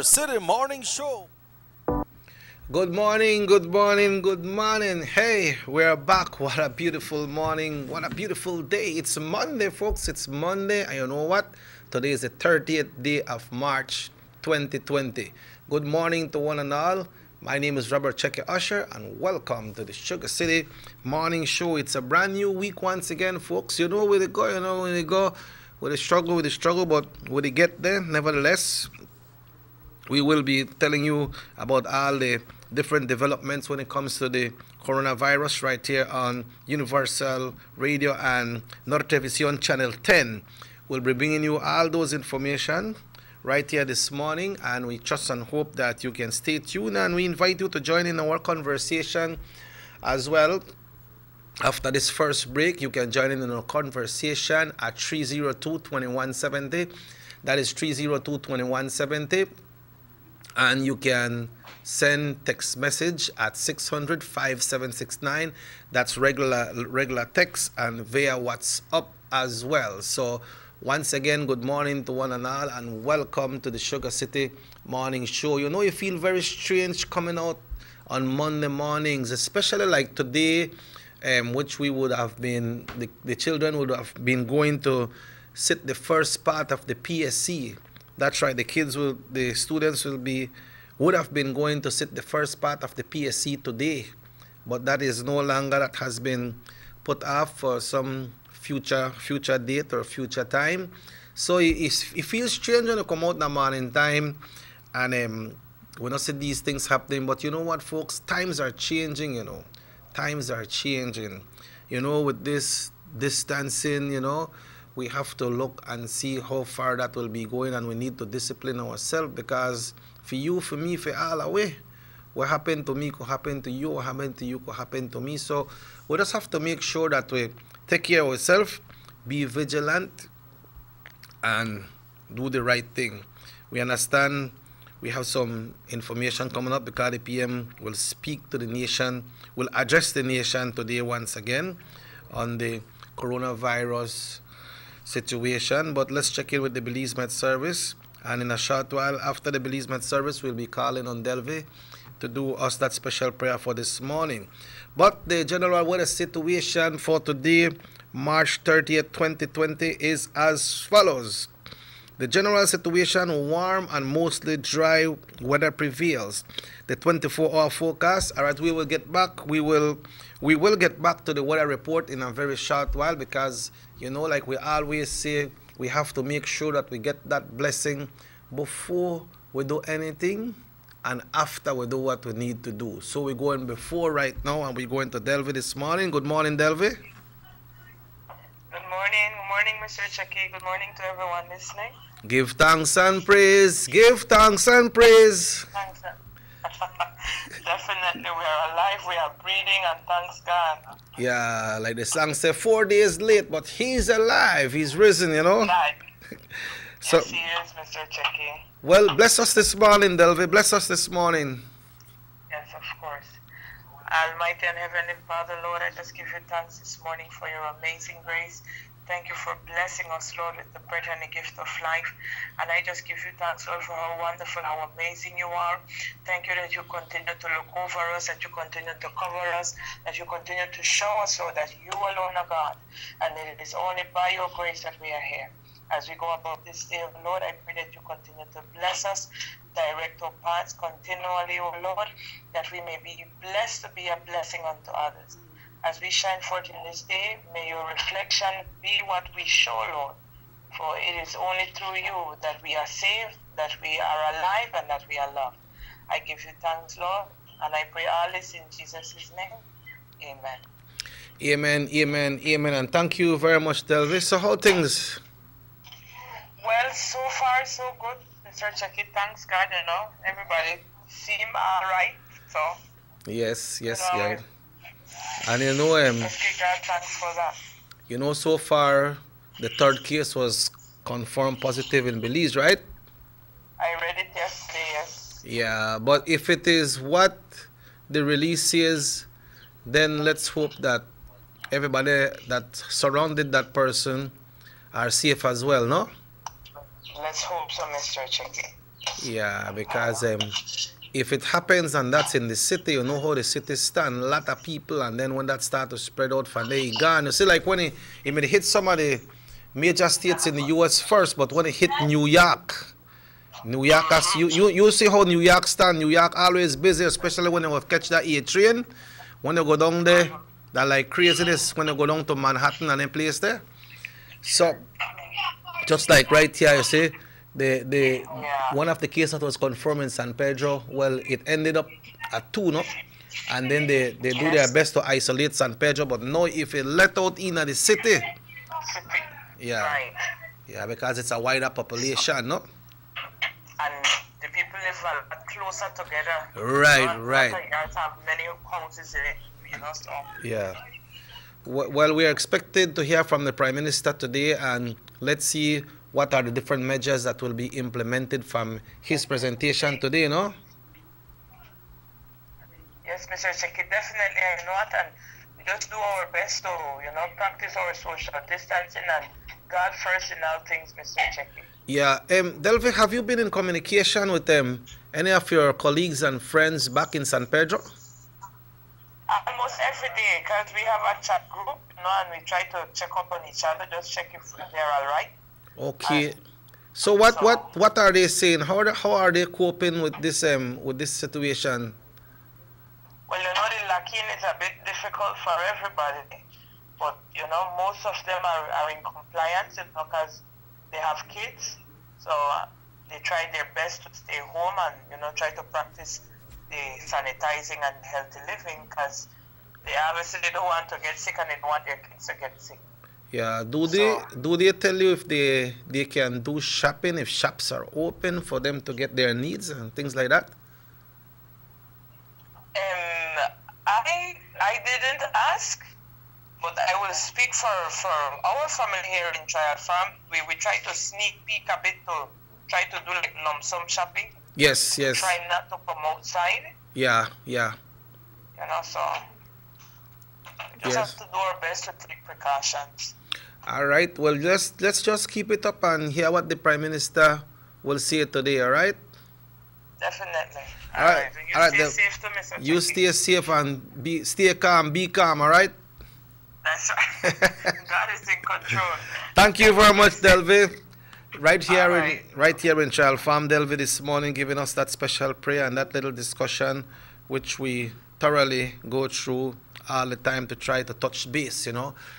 City Morning Show. Good morning, good morning, good morning. Hey, we're back. What a beautiful morning. What a beautiful day. It's Monday, folks. It's Monday. And you know what? Today is the 30th day of March 2020. Good morning to one and all. My name is Robert Checker Usher, and welcome to the Sugar City Morning Show. It's a brand new week once again, folks. You know where they go, where they go. With the struggle, but when they get there, nevertheless, we will be telling you about all the different developments when it comes to the coronavirus right here on Universal Radio and Nortevisión Channel 10. We'll be bringing you all those information right here this morning, and we trust and hope that you can stay tuned, and we invite you to join in our conversation as well. After this first break, you can join in our conversation at 302-2170. That is 302-2170. And you can send text message at 600-5769. That's regular text, and via WhatsApp as well. So once again, good morning to one and all, and welcome to the Sugar City Morning Show. You know, you feel very strange coming out on Monday mornings, especially like today, which we would have been, the children would have been going to sit the first part of the PSC. That's right, the students would have been going to sit the first part of the PSC today, but that is no longer, that has been put off for some future date or future time. So it feels strange when you come out in the morning time, and we don't see these things happening. But you know what, folks, times are changing. Times are changing. With this distancing, we have to look and see how far that will be going, and we need to discipline ourselves, because for you, for me, for all away, what happened to me could happen to you, what happened to you could happen to me. So we just have to make sure that we take care of ourselves, be vigilant, and do the right thing. We understand we have some information coming up, because the PM will speak to the nation, will address the nation today once again on the coronavirus situation. But let's check in with the Belize Met Service, and in a short while after the Belize Met Service, we'll be calling on Delvi to do us that special prayer for this morning. But the general weather situation for today, March 30th, 2020, is as follows. The general situation: warm and mostly dry weather prevails. The 24-hour forecast. All right, we will get back. We will get back to the weather report in a very short while, because like we always say, we have to make sure that we get that blessing before we do anything and after we do what we need to do. So we're going before right now, and we're going to Delvi this morning. Good morning, Delvi. Good morning, Mr. Chucky. Good morning to everyone listening. Give thanks and praise. Give thanks and praise. Thanks. Definitely, we are alive, we are breathing, and thanks God. Yeah, like the song said, 4 days late, but he's alive. He's risen, Right. So, yes, he is, Mr. Chucky. Well, bless us this morning, Delvi. Bless us this morning. Yes, of course. Almighty and Heavenly Father, Lord, I just give you thanks this morning for your amazing grace. Thank you for blessing us, Lord, with the breath and the gift of life. And I just give you thanks, Lord, for how wonderful, how amazing you are. Thank you that you continue to look over us, that you continue to cover us, that you continue to show us, Lord, that you alone are God. And it is only by your grace that we are here. As we go about this day, Lord, I pray that you continue to bless us, direct our paths continually, O Lord, that we may be blessed to be a blessing unto others. As we shine forth in this day, may your reflection be what we show, Lord. For it is only through you that we are saved, that we are alive, and that we are loved. I give you thanks, Lord, and I pray all this in Jesus' name. Amen. Amen, amen, amen. And thank you very much, Delvi. So how things? Well, so far, so good, Mr. Chucky. Thanks God, everybody seem all right. So, Yes, yeah. And let's give God thanks for that. So far, the third case was confirmed positive in Belize, right? I read it yesterday, yes. Yeah, but if it is what the release says, then let's hope that everybody that surrounded that person are safe as well, no? Let's hope so, Mr. Chucky. Yeah, because if it happens and that's in the city, you know how the city stand, a lot of people, and then when that start to spread out from there, it gone. You see, like when it may hit some of the major states in the U.S. first, but when it hit New York, New York, as you see how New York stand. New York always busy, especially when they will catch that A train. When they go down there, that like craziness when they go down to Manhattan and then place there. So just like right here, you see, the Yeah. one of the cases that was confirmed in San Pedro, well, it ended up at two, no? And then they do their Yes. best to isolate San Pedro, but no, if it let out in the city, City. yeah, Right. yeah, because it's a wider So, population, no? and the people live a lot closer together. Right, Not right, like yards have many houses in it, so. yeah. Well, we are expected to hear from the Prime Minister today, and let's see what are the different measures that will be implemented from his presentation today, no? Yes, Mr. Cheki, definitely, and we just do our best to, practice our social distancing and God first in all things, Mr. Cheki. Yeah, Delvi, have you been in communication with any of your colleagues and friends back in San Pedro? Almost every day, because we have a chat group, and we try to check up on each other, just check if they're all right. Okay. And So what so, what what are they saying? How are they coping with this situation? well, the locking is a bit difficult for everybody, but, most of them are in compliance, because they have kids, so they try their best to stay home and, try to practice the sanitizing and healthy living, because they obviously don't want to get sick and they don't want their kids to get sick. Yeah, So, do they tell you if they can do shopping, if shops are open for them to get their needs and things like that? I didn't ask, but I will speak for our family here in Triad Farm. We try to sneak peek a bit to try to do like lump sum shopping. Yes, yes. Try not to come outside, Yeah, yeah. so we just have Yes. to do our best to take precautions. All right. Well, let's just keep it up and hear what the Prime Minister will say today, all right? Definitely. All right. You All right. stay safe too, Mr. You Chucky. stay safe and stay calm, be calm, all right? That's right. God is in control. Thank you very much, Stay safe. Delvi. All right. Right here in Child Farm, Delvi this morning giving us that special prayer and that little discussion which we thoroughly go through all the time to try to touch base,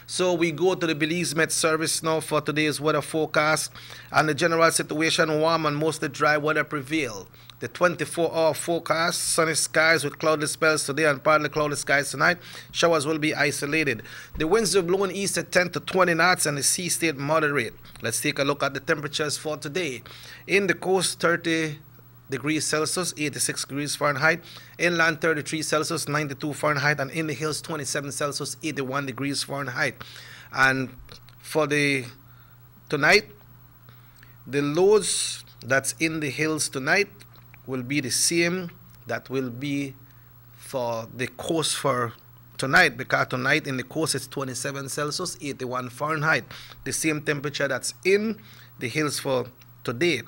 So we go to the Belize Met service now for today's weather forecast, and the general situation: warm and mostly dry weather prevail. The 24-hour forecast: sunny skies with cloudy spells today and partly cloudy skies tonight. Showers will be isolated. The winds will blow in east at 10 to 20 knots and the sea stayed moderate. Let's take a look at the temperatures for today. In the coast, 30 degrees Celsius, 86 degrees Fahrenheit. Inland, 33 Celsius, 92 Fahrenheit. And in the hills, 27 Celsius, 81 degrees Fahrenheit. And for tonight, the lows that's in the hills tonight will be the same that will be for the coast for tonight, because tonight in the coast it's 27 Celsius, 81 Fahrenheit. The same temperature that's in the hills for today.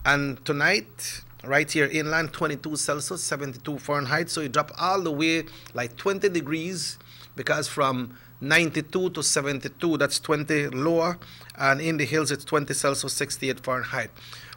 And tonight, right here inland, 22 Celsius, 72 Fahrenheit. So you drop all the way like 20 degrees, because from 92 to 72, that's 20 lower. And in the hills, it's 20 Celsius, 68 Fahrenheit.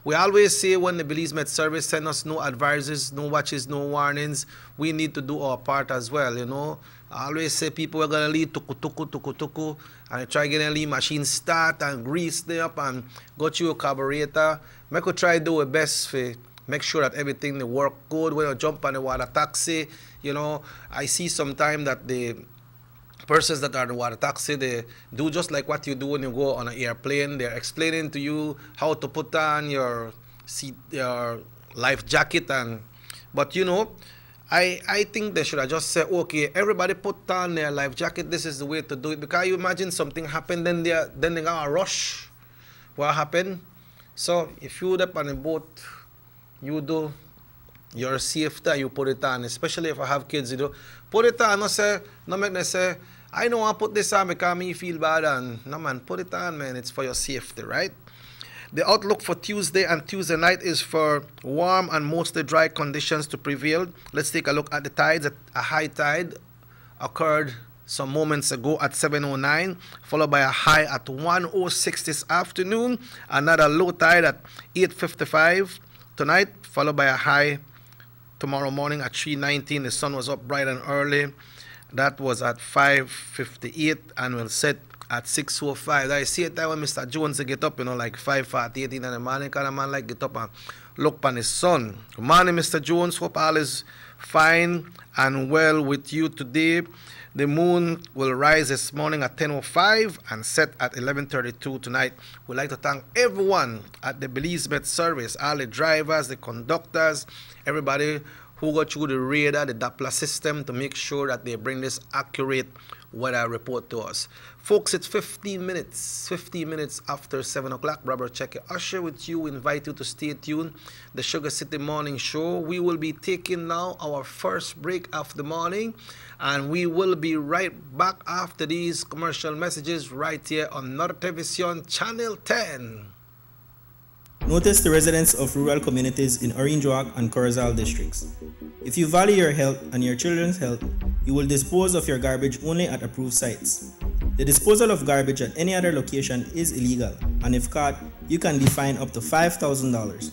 We always say when the Belize Met Service send us no advisories, no watches, no warnings, we need to do our part as well. I always say people are going to leave tuku tuku tuku tuku and try getting a lead machine start and grease them up and got you a carburetor. Make you try do your best for make sure that everything they work good when you jump on the water taxi. I see sometimes that the persons that are in the water taxi, they do just like what you do when you go on an airplane. They're explaining to you how to put on your seat, your life jacket, but I think they should have just said, okay, everybody put on their life jacket. This is the way to do it. Because you imagine something happen, then they gonna rush. What happened? So if you up on a boat, you do your safety, you put it on. Especially if I have kids, put it on. No make them say, I don't want to put this on because me feel bad. And no man, put it on, man. It's for your safety, right? The outlook for Tuesday and Tuesday night is for warm and mostly dry conditions to prevail. Let's take a look at the tides. A high tide occurred some moments ago at 7:09, followed by a high at 1:06 this afternoon. Another low tide at 8:55 tonight, followed by a high tomorrow morning at 3:19. The sun was up bright and early. That was at 5:58 and will set at 6:05. I see it time when Mr. Jones to get up, like 5:48 in the morning. Kind of man like get up and look on his sun. Good morning, Mr. Jones. Hope all is fine and well with you today. The moon will rise this morning at 10:05 and set at 11:32 tonight. We'd like to thank everyone at the Belize Met Service, all the drivers, the conductors, everybody who got through the radar, the Doppler system, to make sure that they bring this accurate weather report to us. Folks, it's 15 minutes after 7 o'clock. Robert Checker Usher with you. We invite you to stay tuned. The Sugar City Morning Show. We will be taking now our first break of the morning, and we will be right back after these commercial messages right here on Nord Television Channel 10. Notice the residents of rural communities in Orange Walk and Corozal districts. If you value your health and your children's health, you will dispose of your garbage only at approved sites. The disposal of garbage at any other location is illegal, and if caught, you can be fined up to $5,000.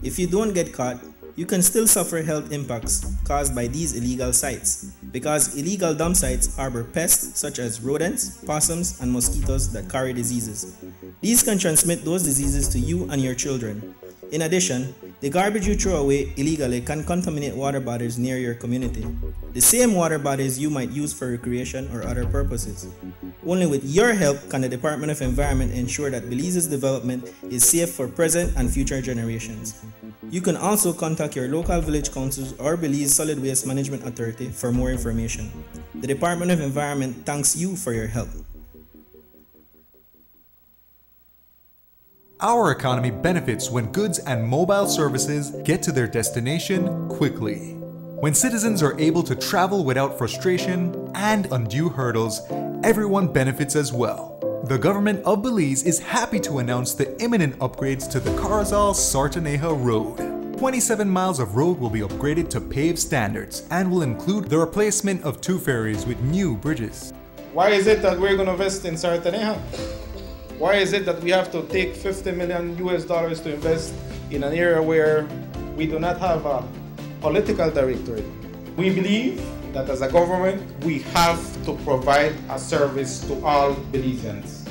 If you don't get caught, you can still suffer health impacts caused by these illegal sites, because illegal dump sites harbor pests such as rodents, possums, and mosquitoes that carry diseases. These can transmit those diseases to you and your children. In addition, the garbage you throw away illegally can contaminate water bodies near your community, the same water bodies you might use for recreation or other purposes. Only with your help can the Department of Environment ensure that Belize's development is safe for present and future generations. You can also contact your local village councils or Belize Solid Waste Management Authority for more information. The Department of Environment thanks you for your help. Our economy benefits when goods and mobile services get to their destination quickly. When citizens are able to travel without frustration and undue hurdles, everyone benefits as well. The government of Belize is happy to announce the imminent upgrades to the Corozal-Sartaneja Road. 27 miles of road will be upgraded to paved standards and will include the replacement of 2 ferries with new bridges. Why is it that we're going to invest in Sartaneja? Why is it that we have to take $50 million to invest in an area where we do not have a political directorate? We believe that as a government, we have to provide a service to all Belizeans.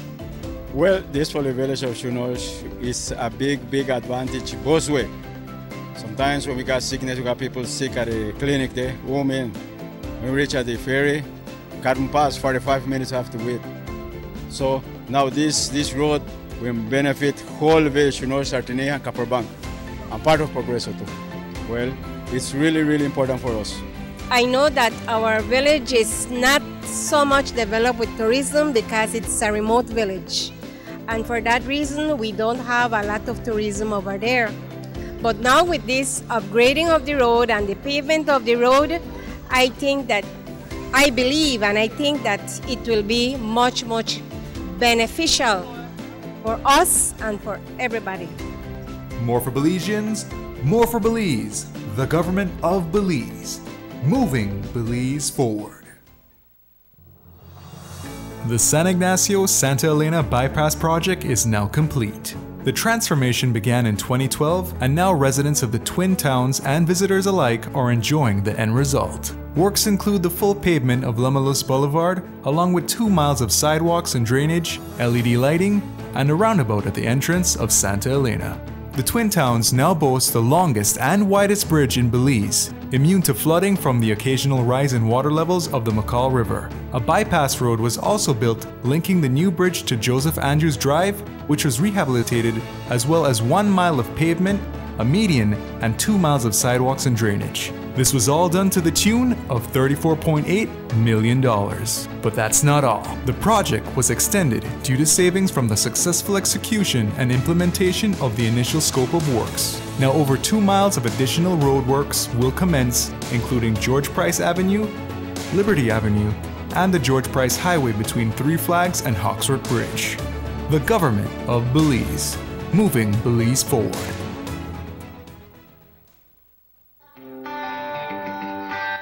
Well, this for the village of Chunosh is a big advantage both ways. Sometimes when we got sickness, we got people sick at the clinic there, women. When we reach at the ferry, can't pass 45 minutes have to wait. So now this road will benefit whole village, Sartaneja and Copperbank, and part of Progreso too. Well, it's really important for us. I know that our village is not so much developed with tourism because it's a remote village. And for that reason, we don't have a lot of tourism over there. But now with this upgrading of the road and the pavement of the road, I believe and I think that it will be much beneficial for us and for everybody. More for Belizeans, more for Belize, the government of Belize, moving Belize forward. The San Ignacio-Santa Elena Bypass project is now complete. The transformation began in 2012, and now residents of the Twin Towns and visitors alike are enjoying the end result. Works include the full pavement of Lamalus Boulevard, along with 2 miles of sidewalks and drainage, LED lighting, and a roundabout at the entrance of Santa Elena. The Twin Towns now boast the longest and widest bridge in Belize, immune to flooding from the occasional rise in water levels of the McCall River. A bypass road was also built linking the new bridge to Joseph Andrews Drive, which was rehabilitated, as well as 1 mile of pavement, a median, and 2 miles of sidewalks and drainage. This was all done to the tune of $34.8 million. But that's not all. The project was extended due to savings from the successful execution and implementation of the initial scope of works. Now over 2 miles of additional roadworks will commence, including George Price Avenue, Liberty Avenue, and the George Price Highway between Three Flags and Hawksworth Bridge. The government of Belize, moving Belize forward.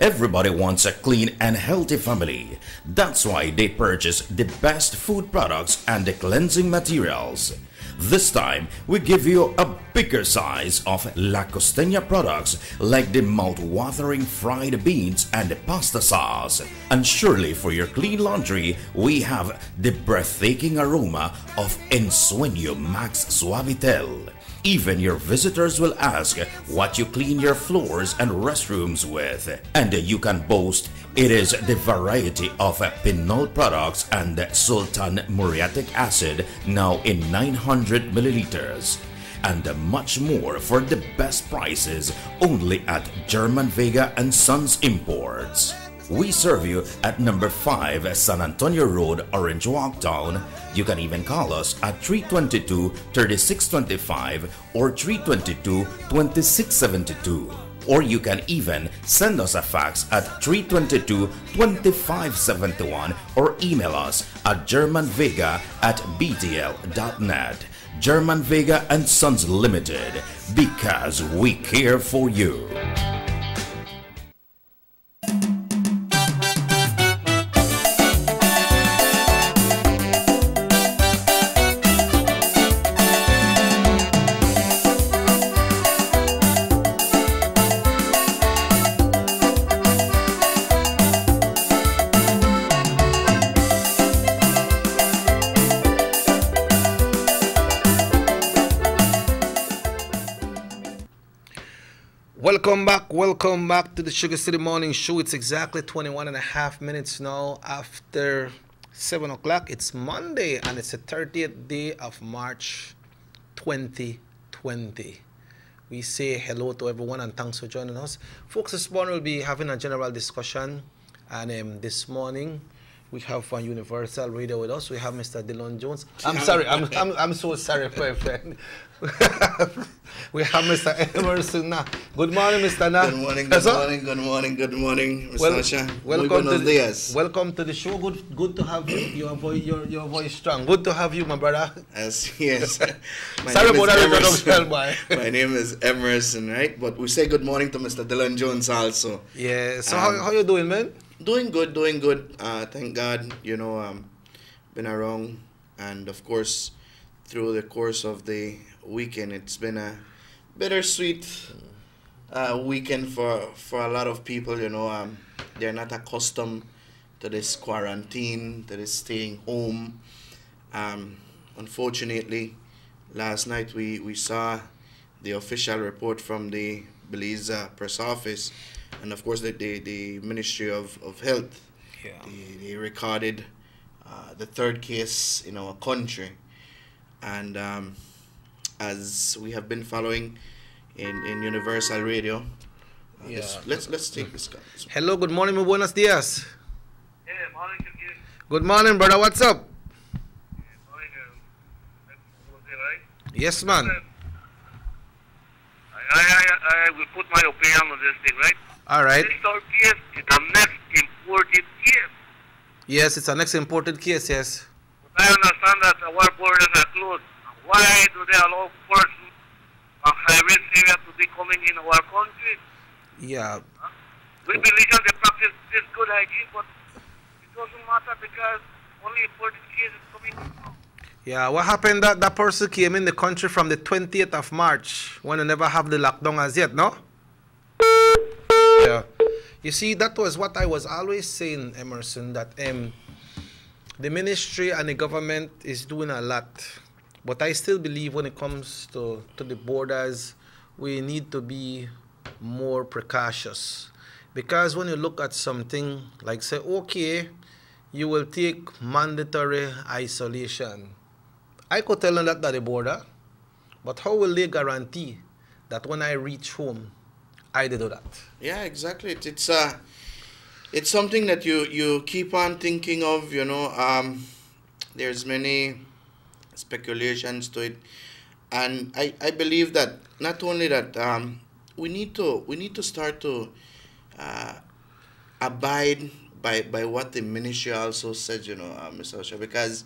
Everybody wants a clean and healthy family. That's why they purchase the best food products and the cleansing materials. This time, we give you a bigger size of La Costeña products like the mouth-watering fried beans and the pasta sauce. And surely for your clean laundry, we have the breathtaking aroma of Ensueño Max Suavitel. Even your visitors will ask what you clean your floors and restrooms with. And you can boast it is the variety of Pinol products and Sultan muriatic acid now in 900 milliliters. And much more for the best prices only at German Vega and Sons Imports. We serve you at number 5 San Antonio Road, Orange Walk Town. You can even call us at 322-3625 or 322-2672. Or you can even send us a fax at 322-2571 or email us at germanvega@btl.net. German Vega and Sons Limited, because we care for you. Welcome back to the Sugar City Morning Show. It's exactly 21 and a half minutes now after 7 o'clock. It's Monday and it's the 30th day of March 2020. We say hello to everyone and thanks for joining us. Folks, this morning we'll be having a general discussion, and this morning we have on Universal Radio with us. We have Mr. Dylan Jones. I'm sorry. I'm so sorry, my friend. We have Mr. Emerson Na. Good morning, Mr. Na. Good morning, good morning, Mr. Asha. Welcome to the show. Good to have you. Your voice strong. Good to have you, my brother. Yes. Sorry about that introduction, boy. My name is Emerson, right? But we say good morning to Mr. Dylan Jones also. Yeah. So how you doing, man? Doing good. Thank God. Been around, and of course, through the course of the weekend, it's been a bittersweet weekend for a lot of people. They're not accustomed to this quarantine, to this staying home. Unfortunately, last night we saw the official report from the Belize press office, and of course the Ministry of Health. Yeah. They recorded the third case in our country, and as we have been following in Universal Radio, let's take this call. Hello, good morning, muy buenos días. Good morning, brother. What's up? Yes, man. I will put my opinion on this thing, right? All right. This third case is the next imported case. Yes, it's an next imported case, yes. But I understand that our borders are closed. Why do they allow persons of high-risk area to be coming in our country? Yeah. We believe they practice this good hygiene, but it doesn't matter because only imported cases coming in. Yeah, what happened that person came in the country from the 20th of March when they never have the lockdown as yet, no? Yeah. You see, that was what I was always saying, Emerson, that the ministry and the government is doing a lot. But I still believe when it comes to the borders, we need to be more precautious. Because when you look at something like, say, okay, you will take mandatory isolation. I could tell them that at the border, but how will they guarantee that when I reach home, I did do that? Yeah, exactly. It's something that you keep on thinking of. There's many speculations to it, and I believe that not only that we need to start to abide by what the ministry also said, Mr. Osha, because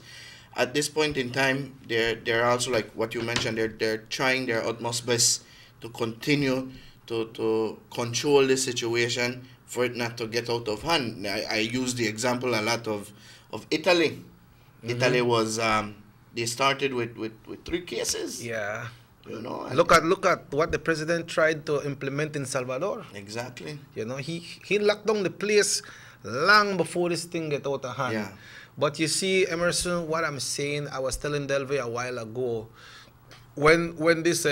at this point in time, they're also, like what you mentioned, they're trying their utmost best to continue to control the situation for it not to get out of hand. I use the example a lot of Italy. Italy was they started with 3 cases. Yeah. You know, Look at what the president tried to implement in Salvador. exactly. You know, he locked down the place long before this thing get out of hand. Yeah. But you see, Emerson, what I'm saying, I was telling Delvey a while ago, when this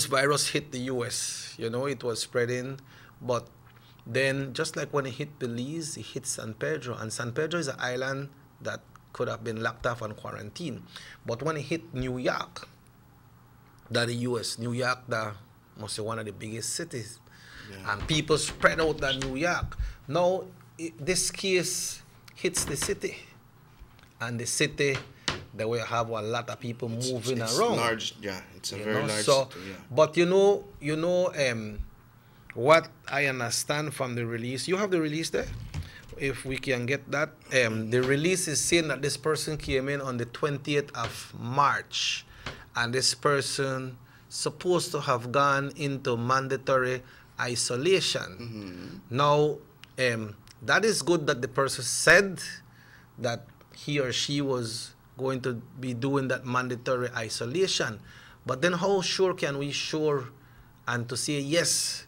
virus hit the US, you know, it was spreading, but then just like when it hit Belize, it hit San Pedro, and San Pedro is an island that could have been locked off and quarantined. But when it hit New York, that the US, New York, that must be one of the biggest cities, and people spread out to New York. Now, this case hits the city, and the city, they will have a lot of people moving It's around. large, yeah. It's a You very know, large so, city, yeah. but what I understand from the release, you have the release there? If we can get that. The release is saying that this person came in on the 20th of March, and this person supposed to have gone into mandatory isolation. Now, that is good that the person said that he or she was going to be doing that mandatory isolation. But then how sure can we sure and to say yes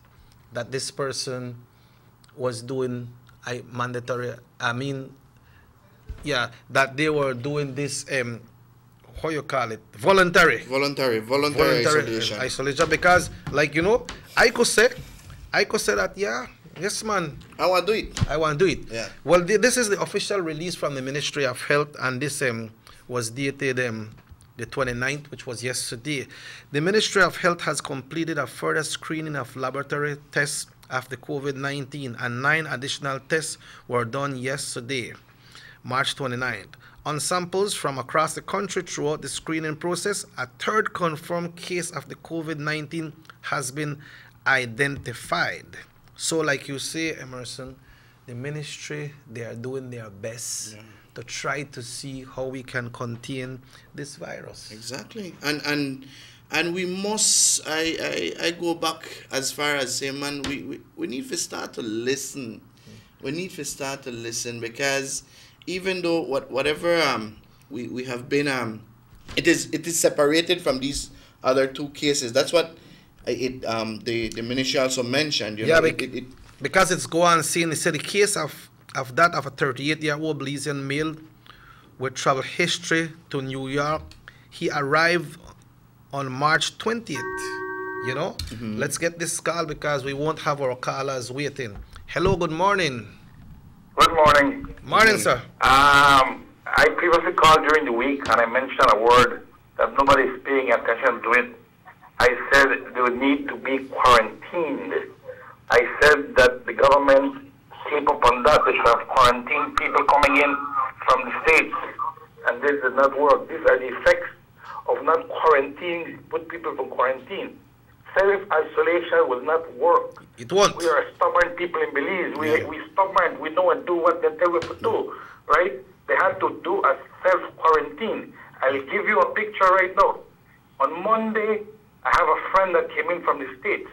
that this person was doing that they were doing this how you call it, voluntary isolation, because, like, you know, I could say that, yes man, I want to do it. Yeah. Well, this is the official release from the Ministry of Health, and this was dated the 29th, which was yesterday. The Ministry of Health has completed a further screening of laboratory tests of the COVID-19, and 9 additional tests were done yesterday, March 29th. On samples from across the country throughout the screening process, a 3rd confirmed case of the COVID-19 has been identified. So, like you say, Emerson, the ministry, they are doing their best to try to see how we can contain this virus. Exactly. And we must, I go back as far as saying, man, we need to start to listen. We need to start to listen, because even though whatever we have been, it is separated from these other 2 cases. That's what the ministry also mentioned. You know, because it's go on saying, it said the case of a 38-year-old Belizean male with travel history to New York. He arrived on March 20th. You know, let's get this call because we won't have our callers waiting. Hello, good morning. Good morning. Morning, sir. I previously called during the week and I mentioned a word that nobody's paying attention to it. I said they would need to be quarantined. I said that the government came up on that. They should have quarantined people coming in from the States. And this did not work. These are the effects of not quarantining, put people in quarantine. Self-isolation will not work. It won't. We are stubborn people in Belize. We stubborn. We know and do what they tell us to do, right? They have to do a self-quarantine. I'll give you a picture right now. On Monday, I have a friend that came in from the States.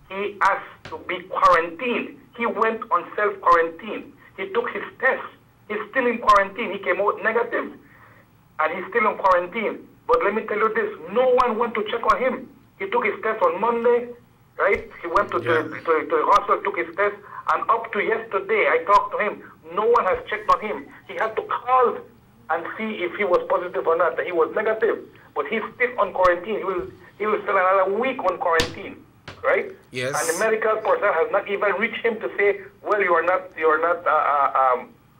He asked to be quarantined. He went on self-quarantine. He took his test. He's still in quarantine. He came out negative, and he's still in quarantine. But let me tell you this, no one went to check on him. He took his test on Monday, right? He went to the hospital, took his test, and up to yesterday, I talked to him. No one has checked on him. He had to call and see if he was positive or not. He was negative, but he's still on quarantine. He will spend another week on quarantine, right? Yes. And the medical personnel has not even reached him to say, well, you are not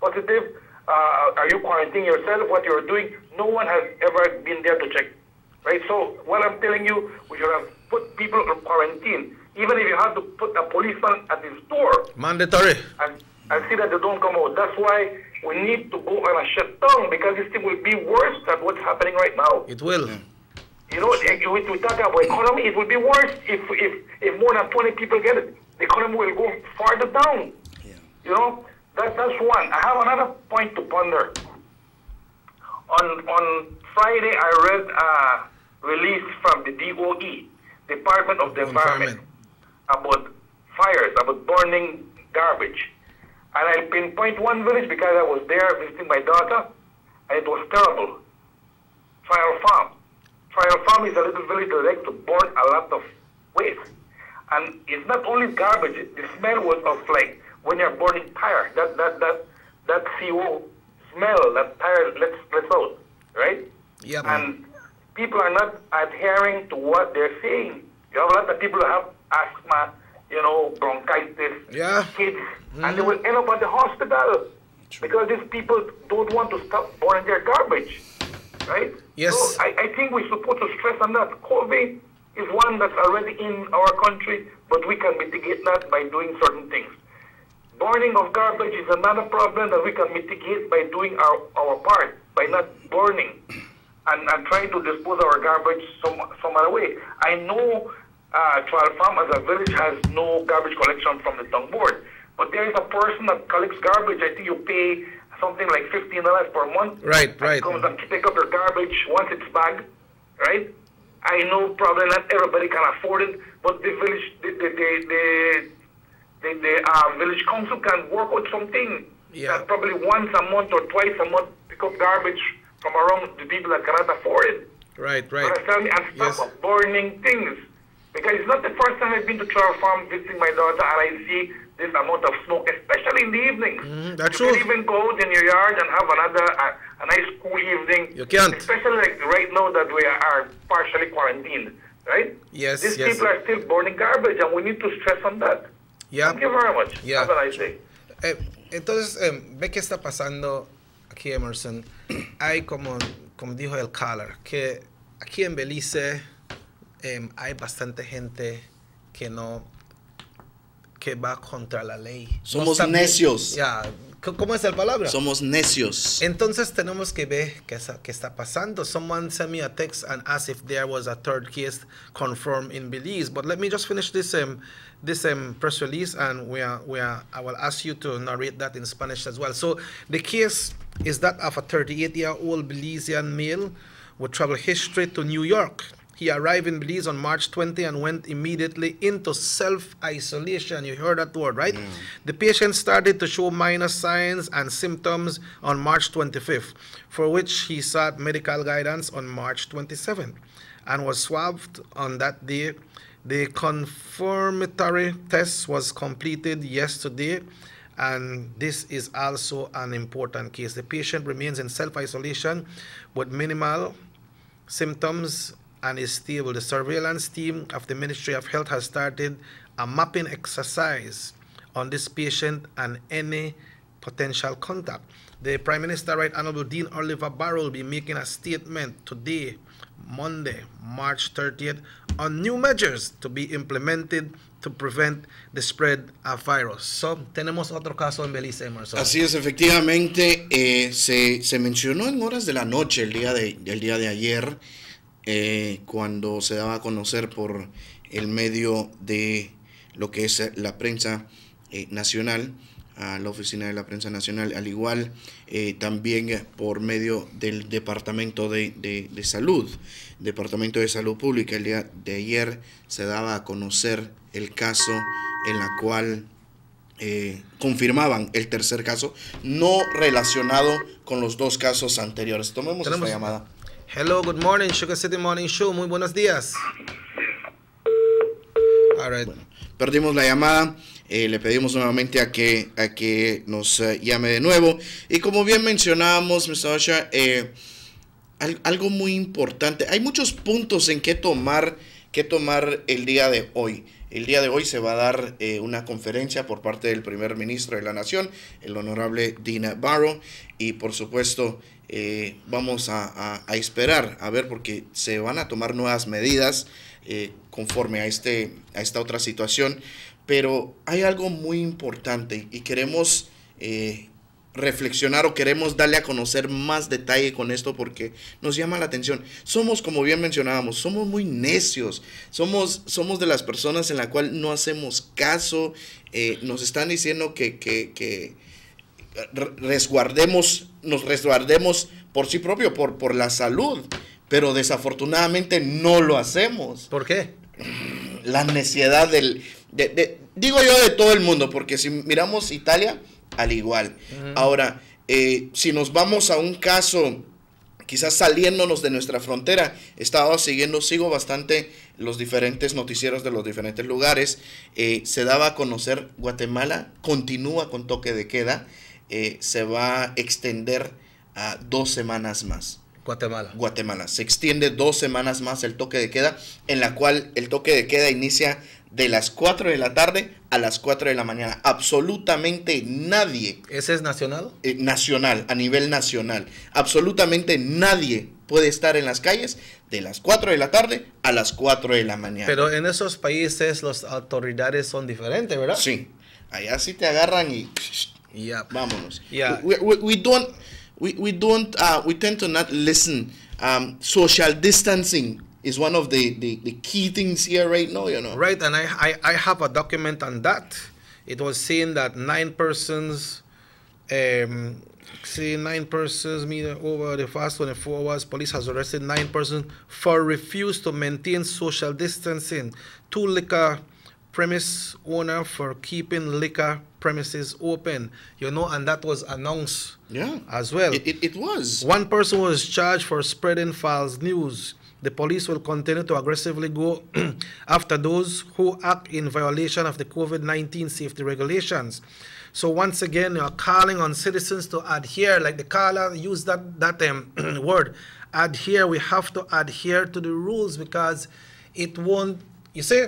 positive. Are you quarantining yourself? What you're doing? No one has ever been there to check, right? So what I'm telling you, we should have put people on quarantine, even if you have to put a policeman at his door. Mandatory. And see that they don't come out. That's why we need to go on a shutdown, because this thing will be worse than what's happening right now. It will. You know, if we talk about economy, it will be worse if more than 20 people get it. The economy will go farther down. Yeah. You know, that's one. I have another point to ponder. On Friday, I read a release from the DOE, Department of the Environment, about fires, about burning garbage. And I pinpoint one village because I was there visiting my daughter, and it was terrible. Trial Farm. Trial Farm is a little village that likes to burn a lot of waste. And it's not only garbage, the smell was of like when you're burning tire, that CO smell that tire lets out, right? Yeah. And people are not adhering to what they're saying. You have a lot of people who have asthma, you know, bronchitis, kids, and they will end up at the hospital because these people don't want to stop burning their garbage, right? Yes. So I think we're supposed to stress on that. COVID is one that's already in our country, but we can mitigate that by doing certain things. Burning of garbage is another problem that we can mitigate by doing our part, by not burning and trying to dispose of our garbage some other way. I know Trial Farm as a village has no garbage collection from the town board, but there is a person that collects garbage. I think you pay something like $15 per month. Right. Comes and pick up your garbage once it's bagged, right? I know probably not everybody can afford it, but the village, the village council can work with something. Yeah. That probably once a month or twice a month pick up garbage from around the people that cannot afford it. Right. Understand me? And stop burning things. Because it's not the first time I've been to Trial Farm visiting my daughter and I see this amount of smoke, especially in the evenings. That's you true. can even go out in your yard and have a nice cool evening. You can't. Especially like right now that we are partially quarantined, right? Yes. These people are still burning garbage and we need to stress on that. Yeah. Thank you very much. Yeah. Have a nice day. Entonces, ve qué está pasando aquí, Emerson. Hay como dijo el caller, que aquí en Belice hay bastante gente que va contra la ley. Somos no necios. ¿Cómo es la palabra? Somos necios. Entonces tenemos que ver qué está pasando. Someone sent me a text and asked if there was a third case confirmed in Belize. But let me just finish this press release, and I will ask you to narrate that in Spanish as well. So the case is that of a 38-year-old Belizean male with travel history to New York. He arrived in Belize on March 20 and went immediately into self-isolation. You heard that word, right? The patient started to show minor signs and symptoms on March 25th, for which he sought medical guidance on March 27th and was swabbed on that day. The confirmatory test was completed yesterday, and this is also an important case. The patient remains in self-isolation with minimal symptoms and is stable. The surveillance team of the Ministry of Health has started a mapping exercise on this patient and any potential contact. The Prime Minister, Right Honorable Dean Oliver Barrow, will be making a statement today, Monday, March 30th, on new measures to be implemented to prevent the spread of virus. So, tenemos otro caso en Belice, Emerson. Así es, efectivamente, se mencionó en horas de la noche el día de ayer, cuando se daba a conocer por el medio de lo que es la prensa nacional, a la oficina de la prensa nacional, al igual también por medio del Departamento de Salud, Departamento de Salud Pública. El día de ayer se daba a conocer el caso en la cual confirmaban el tercer caso, no relacionado con los dos casos anteriores. Tomemos esta llamada. Hello, good morning, Sugar City Morning Show. Muy buenos días. All right. Bueno, perdimos la llamada. Le pedimos nuevamente a que nos llame de nuevo. Y como bien mencionábamos, Mr. Osha, algo muy importante. Hay muchos puntos en que tomar el día de hoy. El día de hoy se va a dar una conferencia por parte del primer ministro de la nación, el honorable Dean Barrow, y por supuesto vamos a esperar a ver, porque se van a tomar nuevas medidas conforme a esta otra situación. Pero hay algo muy importante y queremos reflexionar, o queremos darle a conocer más detalle con esto, porque nos llama la atención. Somos, como bien mencionábamos, somos muy necios, somos de las personas en la cual no hacemos caso. Nos están diciendo que nos resguardemos por sí propio, por la salud, pero desafortunadamente no lo hacemos. ¿Por qué? La necesidad digo yo de todo el mundo, porque si miramos Italia, al igual. Ahora, si nos vamos a un caso, quizás saliéndonos de nuestra frontera, sigo bastante los diferentes noticieros de los diferentes lugares. Se daba a conocer, Guatemala continúa con toque de queda, se va a extender a 2 semanas más. Guatemala. Se extiende 2 semanas más el toque de queda, en la cual el toque de queda inicia de las 4 de la tarde a las 4 de la mañana. Absolutamente nadie. ¿Ese es nacional? Nacional, a nivel nacional. Absolutamente nadie puede estar en las calles de las 4 de la tarde a las 4 de la mañana. Pero en esos países las autoridades son diferentes, ¿verdad? Sí. Allá sí te agarran y vámonos. Yeah. We tend to not listen. Social distancing is one of the key things here right now, you know. Right, and I have a document on that. It was saying that 9 persons, over the past 24 hours, police has arrested 9 persons for refuse to maintain social distancing. 2 liquor premise owner for keeping liquor premises open, you know, and that was announced as well. It was. 1 person was charged for spreading false news. The police will continue to aggressively go after those who act in violation of the COVID-19 safety regulations. So once again, you're calling on citizens to adhere, like the caller used that word, adhere. We have to adhere to the rules, because it won't, you see,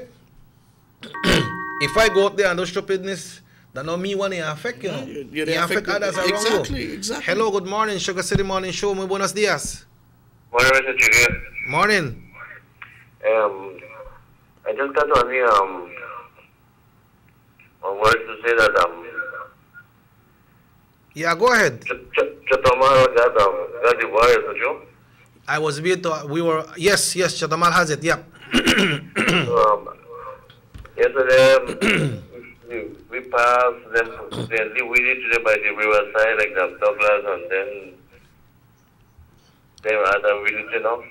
if I go out there and do stupidness, that not me want to affect, you know. You're affect others around you. Exactly. Hello, good morning, Sugar City Morning Show. Muy buenos días. Morning. I just got only words to say that yeah, go ahead. Chatamal got the virus, don't you? I was yes, Chatamal has it, yep. Yesterday, we passed them, then we did today by the riverside, like the Douglas, and then there are other villages, you know.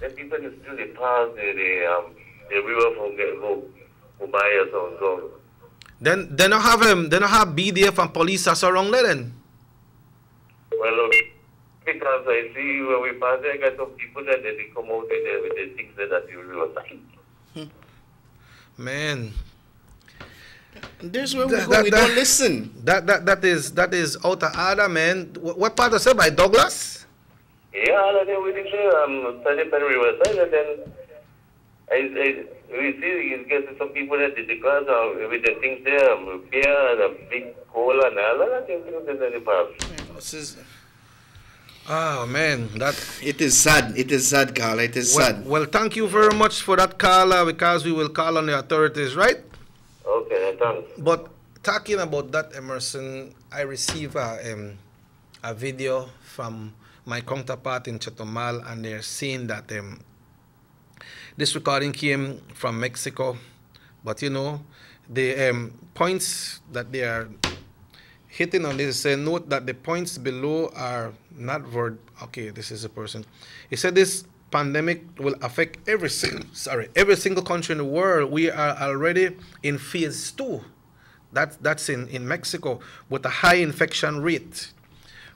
Then people still pass the river from go by us and go. Then they don't have BDF and police are around there then. Well, look, because I see when we pass there, I got some people that they come out with the things that the riverside. Man, there's where we go. We don't listen. That is out of order, man. What part of it by Douglas? Yeah, and then we did study by the riverside, and then we see you get some people that did the class with the things there, beer and a big cola and all that things in the past. Oh man, it is sad. It is sad, Carla. It is sad. Well, thank you very much for that, Carla, because we will call on the authorities, right? Okay, thanks. But talking about that, Emerson, I received a video from my counterpart in Chatamal, and they're saying that this recording came from Mexico, but you know, the points that they are hitting on this, note that the points below are not okay, this is a person. He said this pandemic will affect every single country in the world. We are already in phase 2. That's in Mexico, with a high infection rate.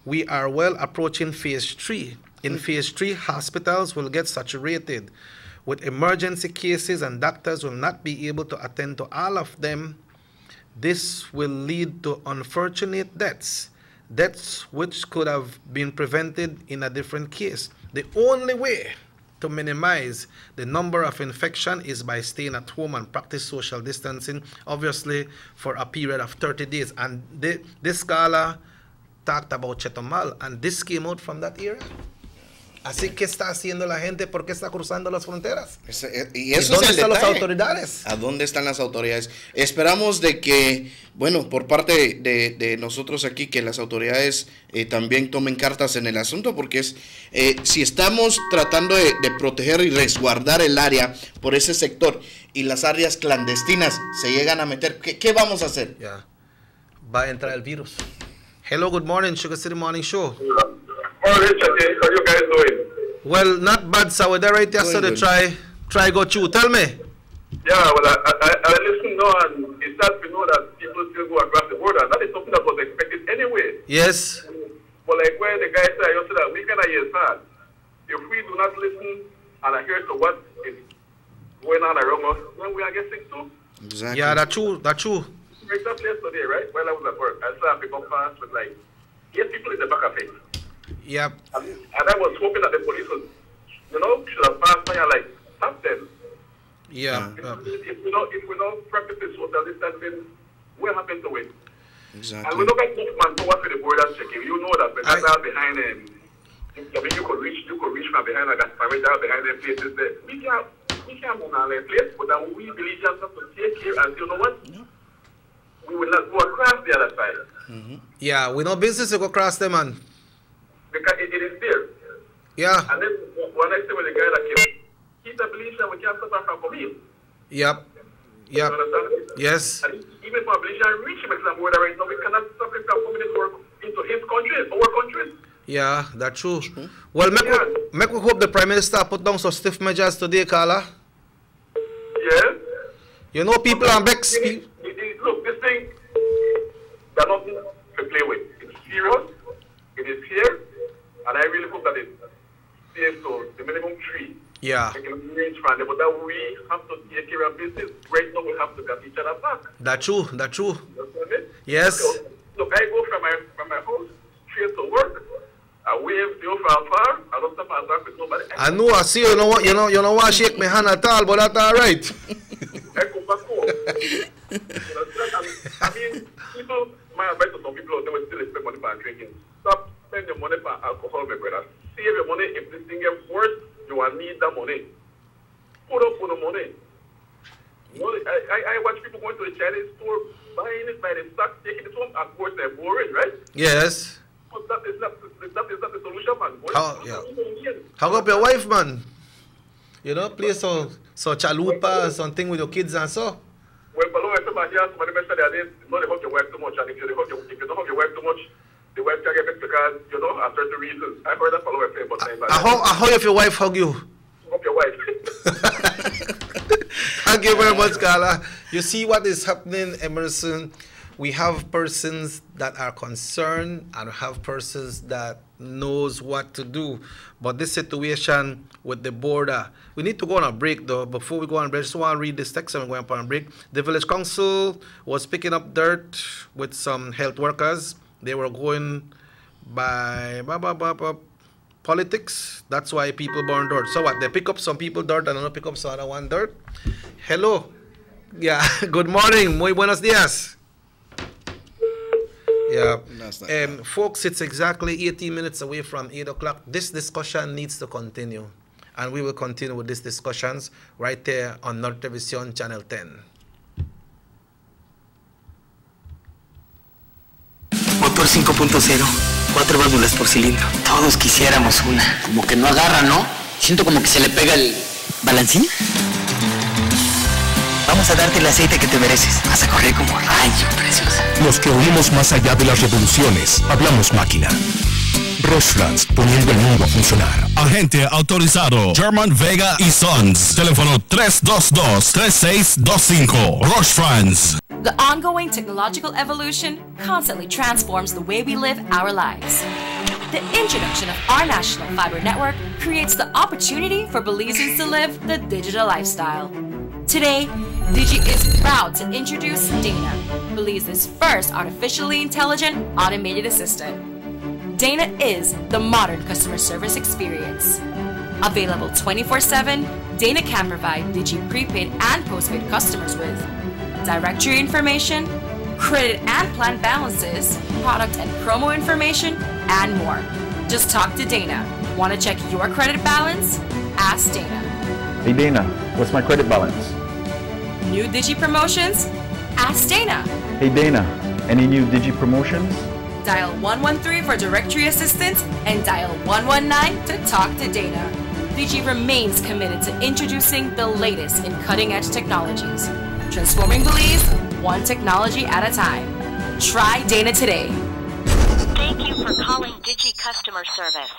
We are well approaching phase 3. In phase 3, hospitals will get saturated with emergency cases, and doctors will not be able to attend to all of them. This will lead to unfortunate deaths which could have been prevented in a different case. The only way to minimize the number of infection is by staying at home and practice social distancing, obviously for a period of 30 days. And this scholar talked about Chatamal, and this came out from that era. Así que está haciendo la gente, ¿por qué está cruzando las fronteras? Y eso ¿Dónde es el están las detalle. autoridades? ¿A dónde están las autoridades? Esperamos de que, bueno, por parte de nosotros aquí, que las autoridades también tomen cartas en el asunto, porque si estamos tratando de proteger y resguardar el área por ese sector y las áreas clandestinas se llegan a meter, ¿qué vamos a hacer? Va a entrar el virus. Hello, good morning, Sugar City Morning Show. Richard, how you guys doing? Well, not bad, sir. We're there right there, so they try go through. Tell me. Yeah, well, I listen now, and it's sad to know that people still go across the border. That is something that was expected anyway. Yes. But like where the guy said, you said that we cannot hear sad. If we do not listen and adhere to what is going on around us, then we are getting sick too. Exactly. Yeah, that's true. That's true. For example, yesterday, right, while I was at work, I saw a pickup fast with like 8 people in the back of it. Yep. And I was hoping that the police would, should have passed by and like stop them. Yeah. If we don't practice social distancing, what happened to it? Exactly. And we don't get enough manpower for the border checking. You know that when I are behind them, I mean, you could reach from behind like a parameter behind them places there. We can't move on their place, but then we believe just have to take care and you know what? We will not go across the other side. Mm-hmm. Yeah, we no business to go across them, man. Because it is there. Yeah. And then when I say with the guy that came, he's a Belizean, we can't stop him from coming. Yep. Yep. You understand? Yes. And even for a Belizean reach him exam border right now, we cannot stop him from coming into his country, our country. Yeah, that's true. Well, make we hope the Prime Minister put down some stiff measures today, Carla. Yes. You know, people are vexed. Look, this thing, they're not to play with. It's serious. It is here. And I really hope that it stays to the minimum 3. Yeah. They can range from there, but that we have to take care of business. Right now, we have to get each other back. That's true. That's true. You understand me? Yes. So, look, I go from my house straight to work. I wave you from far. I don't stop and talk with nobody. I know. I see. You know what? Shake my hand at all, but that's all right. I come back home. I mean, people, my advice to some people, they will still spend money for drinking. Stop spending your money for alcohol, my brother. Save your money. If this thing gets worse, you will need that money. Put up for the money. You know, I watch people going to the Chinese store, buying it by the stock, taking it home. Of course, they're boring, right? Yes. But that is not the solution, man. Hug up your wife, man. You know, play so chalupa, something with your kids and so. Well, below somebody else, somebody mentioned that they hug your wife too much, and if you don't hug your wife too much, the wife can get because are certain reasons. I've heard that follow say, but how if your wife hug you? Hug your wife. Thank you very much, Carla. You see what is happening, Emerson? We have persons that are concerned and have persons that knows what to do. But this situation with the border, we need to go on a break though. Before we go on break, I just want to read this text and we're going on a break. The village council was picking up dirt with some health workers. They were going by politics. That's why people burn dirt. So what? They pick up some people dirt and don't pick up some other one dirt. Hello. Yeah. Good morning. Muy buenos días. Yeah. Folks, it's exactly 18 minutes away from 8 o'clock. This discussion needs to continue. And we will continue with these discussions right there on Norte Television Channel 10. Motor 5.0, 4 válvulas por cilindro. Todos quisiéramos una. Como que no agarra, ¿no? Siento como que se le pega el balancín. Vamos a darte el aceite que te mereces. Vas a correr como rayo, preciosa. Los que oímos más allá de las revoluciones, hablamos máquina. Rostfrans, poniendo el mundo a funcionar. Agente autorizado German Vega y Sons. Teléfono 322-3625. Rostfrans. The ongoing technological evolution constantly transforms the way we live our lives. The introduction of our national fiber network creates the opportunity for Belizeans to live the digital lifestyle. Today, Digi is proud to introduce Dana, Belize's first artificially intelligent automated assistant. Dana is the modern customer service experience. Available 24/7, Dana can provide Digi prepaid and postpaid customers with directory information, credit and plan balances, product and promo information, and more. Just talk to Dana. Want to check your credit balance? Ask Dana. Hey Dana, what's my credit balance? New Digi promotions? Ask Dana. Hey Dana, any new Digi promotions? Dial 113 for directory assistance and dial 119 to talk to Dana. Digi remains committed to introducing the latest in cutting-edge technologies, transforming Belize one technology at a time. Try Dana today. Thank you you for calling Digi Customer Service.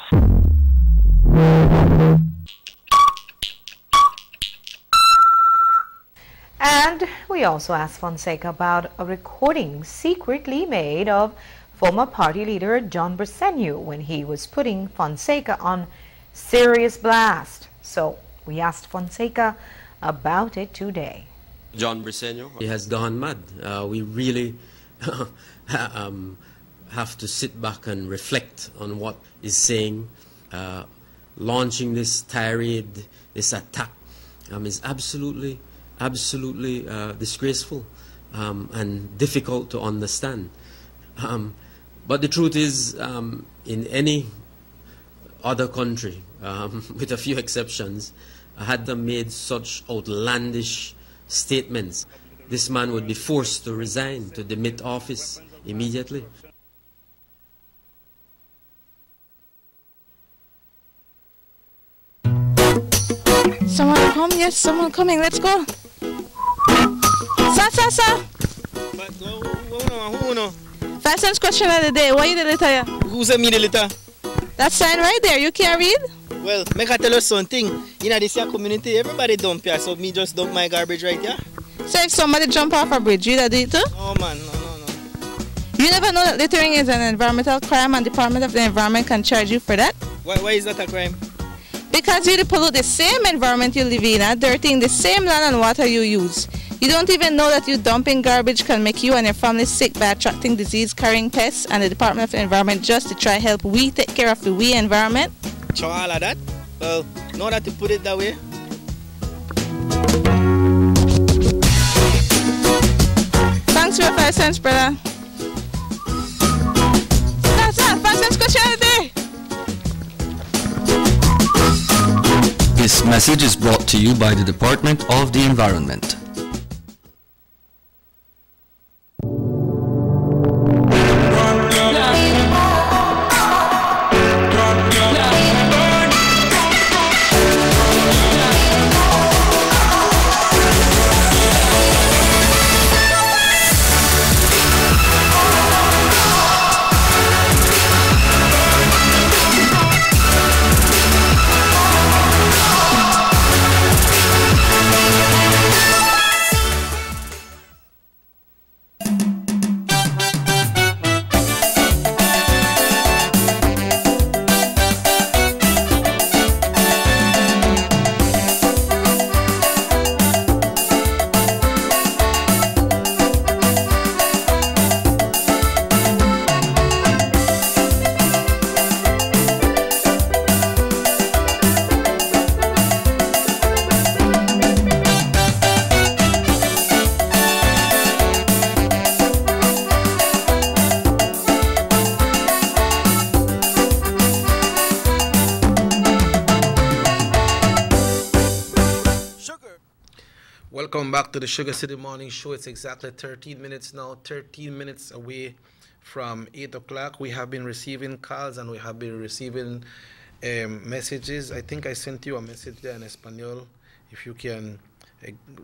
And we also asked Fonseca about a recording secretly made of former party leader John Briceño when he was putting Fonseca on serious blast. So we asked Fonseca about it today. John Briceño, he has gone mad. We really have to sit back and reflect on what he's saying. Launching this tirade, this attack is absolutely disgraceful and difficult to understand. But the truth is, in any other country, with a few exceptions, had them made such outlandish statements, this man would be forced to resign, to demit office immediately. Someone come? Yes, someone coming. Let's go. Sir. Five cents question of the day. Why you the letter here? Who's a me the letter? That sign right there. You can't read? Well, make I tell you something. In this here community, everybody dump here, so me just dump my garbage right here. So if somebody jump off a bridge, you do it too? No, man. No. You never know that littering is an environmental crime and Department of the Environment can charge you for that? Why is that a crime? Because you pollute the same environment you live in, dirtying the same land and water you use. You don't even know that you dumping garbage can make you and your family sick by attracting disease-carrying pests, and the Department of the Environment just to try help we take care of the environment. Sure, all of that? Well, know that you put it that way. Thanks for your 5 cents, brother. Sir, 5 cents question of the day. This message is brought to you by the Department of the Environment. Welcome back to the Sugar City Morning Show. It's exactly 13 minutes now, 13 minutes away from 8 o'clock. We have been receiving calls and we have been receiving messages. I think I sent you a message there in Espanol. If you can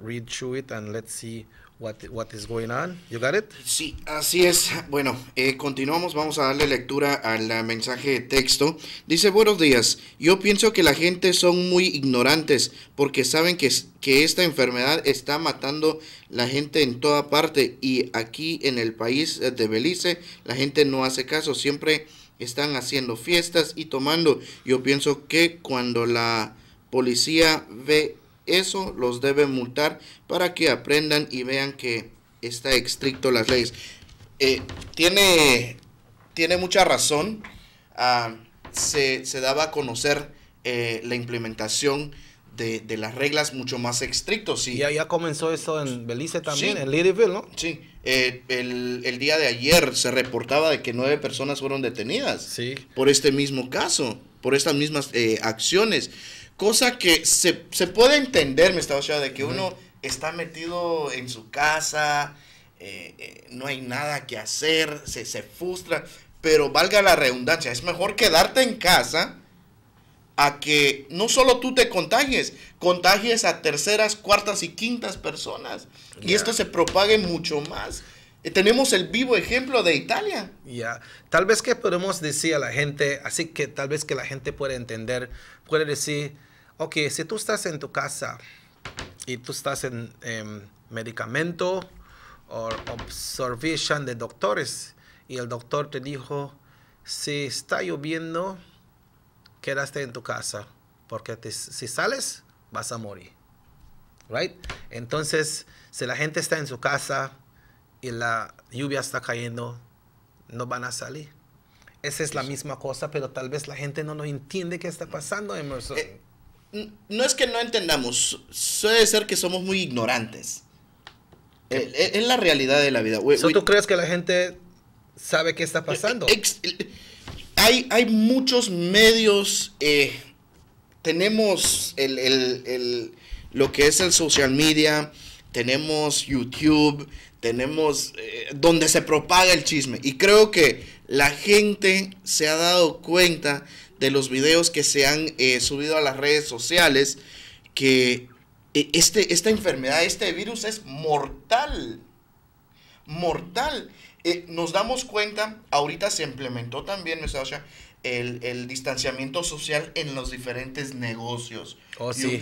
read through it and let's see what is going on. You got it? Sí, así es. Bueno, continuamos. Vamos a darle lectura al mensaje de texto. Dice, buenos días. Yo pienso que la gente son muy ignorantes porque saben que esta enfermedad está matando la gente en toda parte y aquí en el país de Belice la gente no hace caso. Siempre están haciendo fiestas y tomando. Yo pienso que cuando la policía ve eso, los debe multar para que aprendan y vean que está estricto las leyes. Tiene mucha razón. Se daba a conocer la implementación de las reglas mucho más estrictos. Sí. Ya comenzó eso en Belice también, sí. En Learyville, ¿no? Sí. El día de ayer se reportaba de que 9 personas fueron detenidas por este mismo caso, por estas mismas acciones. Cosa que se puede entender, de que uno está metido en su casa, no hay nada que hacer, se frustra, pero valga la redundancia, es mejor quedarte en casa a que no solo tú te contagies a terceras, cuartas y quintas personas, y esto se propague mucho más. Tenemos el vivo ejemplo de Italia. Ya, tal vez que podemos decir a la gente, así que tal vez que la gente puede entender, puede decir, ok, si tú estás en tu casa y tú estás en medicamento o observación de doctores y el doctor te dijo, si está lloviendo, quédate en tu casa, porque si sales, vas a morir. Right? Entonces, si la gente está en su casa y la lluvia está cayendo, no van a salir. Esa es la misma cosa, pero tal vez la gente no lo entiende qué está pasando, Emerson. No es que no entendamos, suele ser que somos muy ignorantes. Es la realidad de la vida. ¿Tú crees que la gente sabe qué está pasando? Hay muchos medios, tenemos lo que es el social media, tenemos YouTube, tenemos donde se propaga el chisme. Y creo que la gente se ha dado cuenta de los videos que se han subido a las redes sociales, que esta enfermedad, este virus es mortal. Mortal. Nos damos cuenta, ahorita se implementó también, el distanciamiento social en los diferentes negocios. Oh, sí.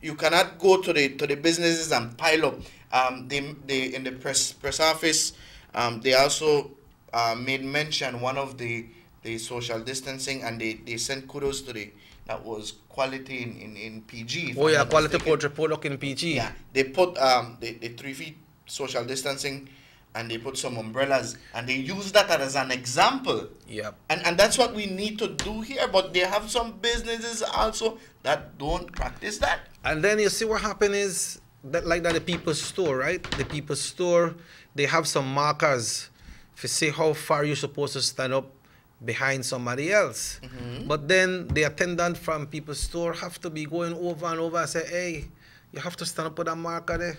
You cannot go to the businesses and pile up. They in the press office, they also made mention one of the social distancing, and they sent kudos to that was quality in PG. Oh yeah, quality report in PG. Yeah, they put the 3 feet social distancing, and they put some umbrellas, and they use that as an example. Yeah. And that's what we need to do here. But they have some businesses also that don't practice that. And then you see what happened is that, like that, the People's Store, right? The People's Store, they have some markers to see how far you're supposed to stand up behind somebody else. But then the attendant from People's Store have to be going over and over and say, hey, you have to stand up with that marker there.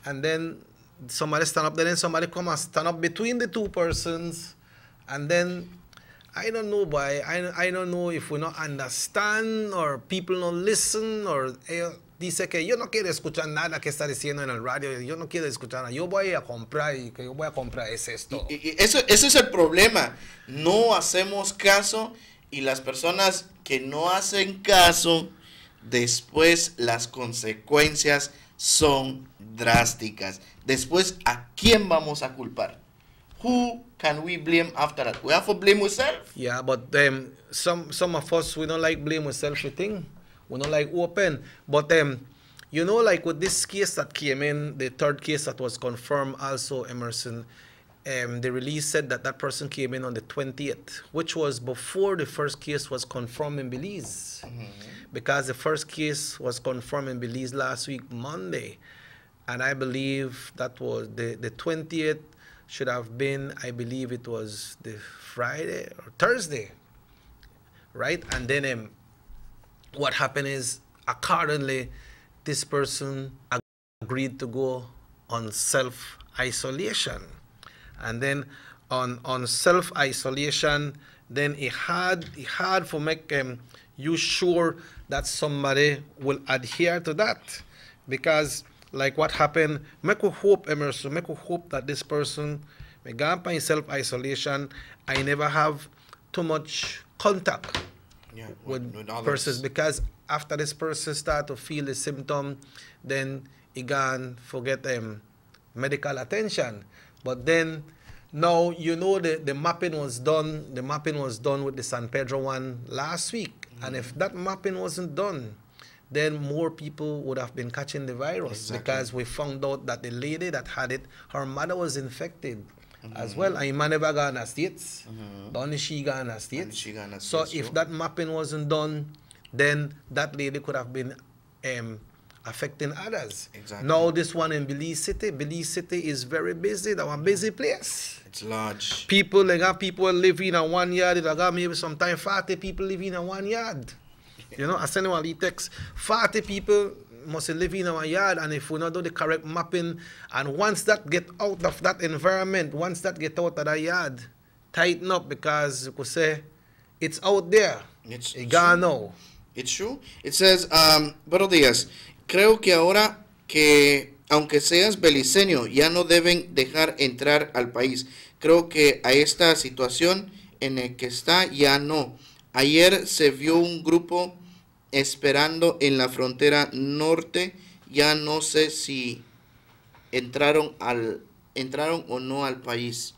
And then somebody stand up there, then somebody come and stand up between the two persons. And then, I don't know, boy, I don't know if we not understand or people not listen, or dice que yo no quiero escuchar nada que está diciendo en el radio, yo no quiero escuchar nada, yo voy a comprar y que yo voy a comprar es esto. Ese es el problema, no hacemos caso, y las personas que no hacen caso, después las consecuencias son drásticas. Después, ¿a quién vamos a culpar? Who can we blame after that? We have to blame ourselves. Yeah, but some of us, we don't like blame ourselves thing. We don't like open. But you know, like with this case that came in, the third case that was confirmed also, Emerson, the release said that that person came in on the 20th, which was before the first case was confirmed in Belize. Because the first case was confirmed in Belize last week, Monday. And I believe that was the 20th should have been, I believe it was the Friday or Thursday, right? And then what happened is, accordingly, this person agreed to go on self-isolation. And then on self-isolation, then he had to make you sure that somebody will adhere to that. Because like what happened, make we hope, Emerson, make we hope that this person may go up in self-isolation. I never have too much contact with persons, because after this person start to feel the symptom, then he can forget medical attention. But then now, you know, the mapping was done. The mapping was done with the San Pedro one last week. And if that mapping wasn't done, then more people would have been catching the virus. Because we found out that the lady that had it, her mother was infected as well. And man never got in the States. Only she got in the States. So if that mapping wasn't done, then that lady could have been affecting others. Now this one in Belize City is very busy. That's one busy place. It's large. People, they got people living in one yard. They got maybe sometimes 40 people living in one yard. You know, I send you a text. 40 people must live in our yard, and if we not do the correct mapping, and once that get out of that environment, once that get out of that yard, tighten up, because you could say it's out there. It's gone now. It's true. It says, buenos días. Creo que ahora que aunque seas beliceño, ya no deben dejar entrar al país. Creo que a esta situación en el que está ya no. Ayer se vio un grupo esperando en la frontera norte. Ya no sé si entraron o no al país.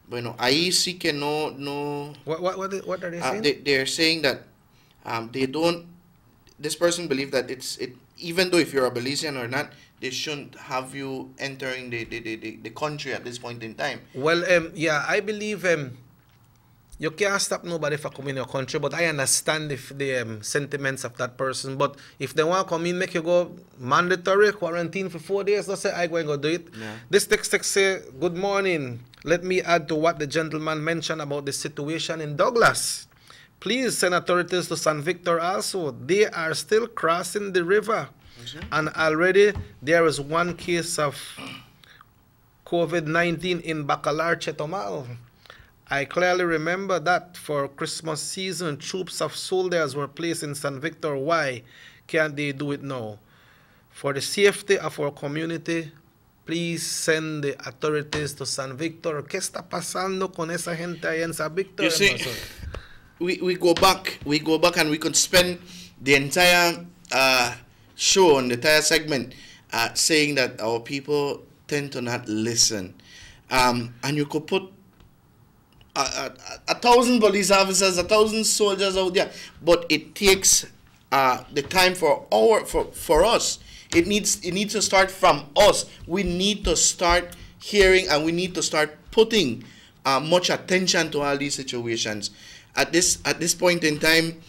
Bueno, ahí sí que no. What are they saying? They're saying that they don't. This person believe that even though if you're a Belizean or not, they shouldn't have you entering the country at this point in time. Well, yeah, I believe you can't stop nobody from coming in your country, but I understand the sentiments of that person. But if they want to come in, make you go mandatory quarantine for 4 days, let's say I go and go do it. Yeah. This text say, good morning. Let me add to what the gentleman mentioned about the situation in Douglas. Please send authorities to San Victor also. They are still crossing the river. And already there is one case of COVID-19 in Bacalar, Chetumal. I clearly remember that for Christmas season, troops of soldiers were placed in San Victor. Why can't they do it now? For the safety of our community, please send the authorities to San Victor. ¿Qué está pasando con esa gente ahí en San Victor? You see, we go back and we could spend the entire show on the entire segment saying that our people tend to not listen. And you could put 1,000 police officers, 1,000 soldiers out there, but it takes the time for us. It needs to start from us. We need to start hearing and we need to start putting much attention to all these situations. At this point in time,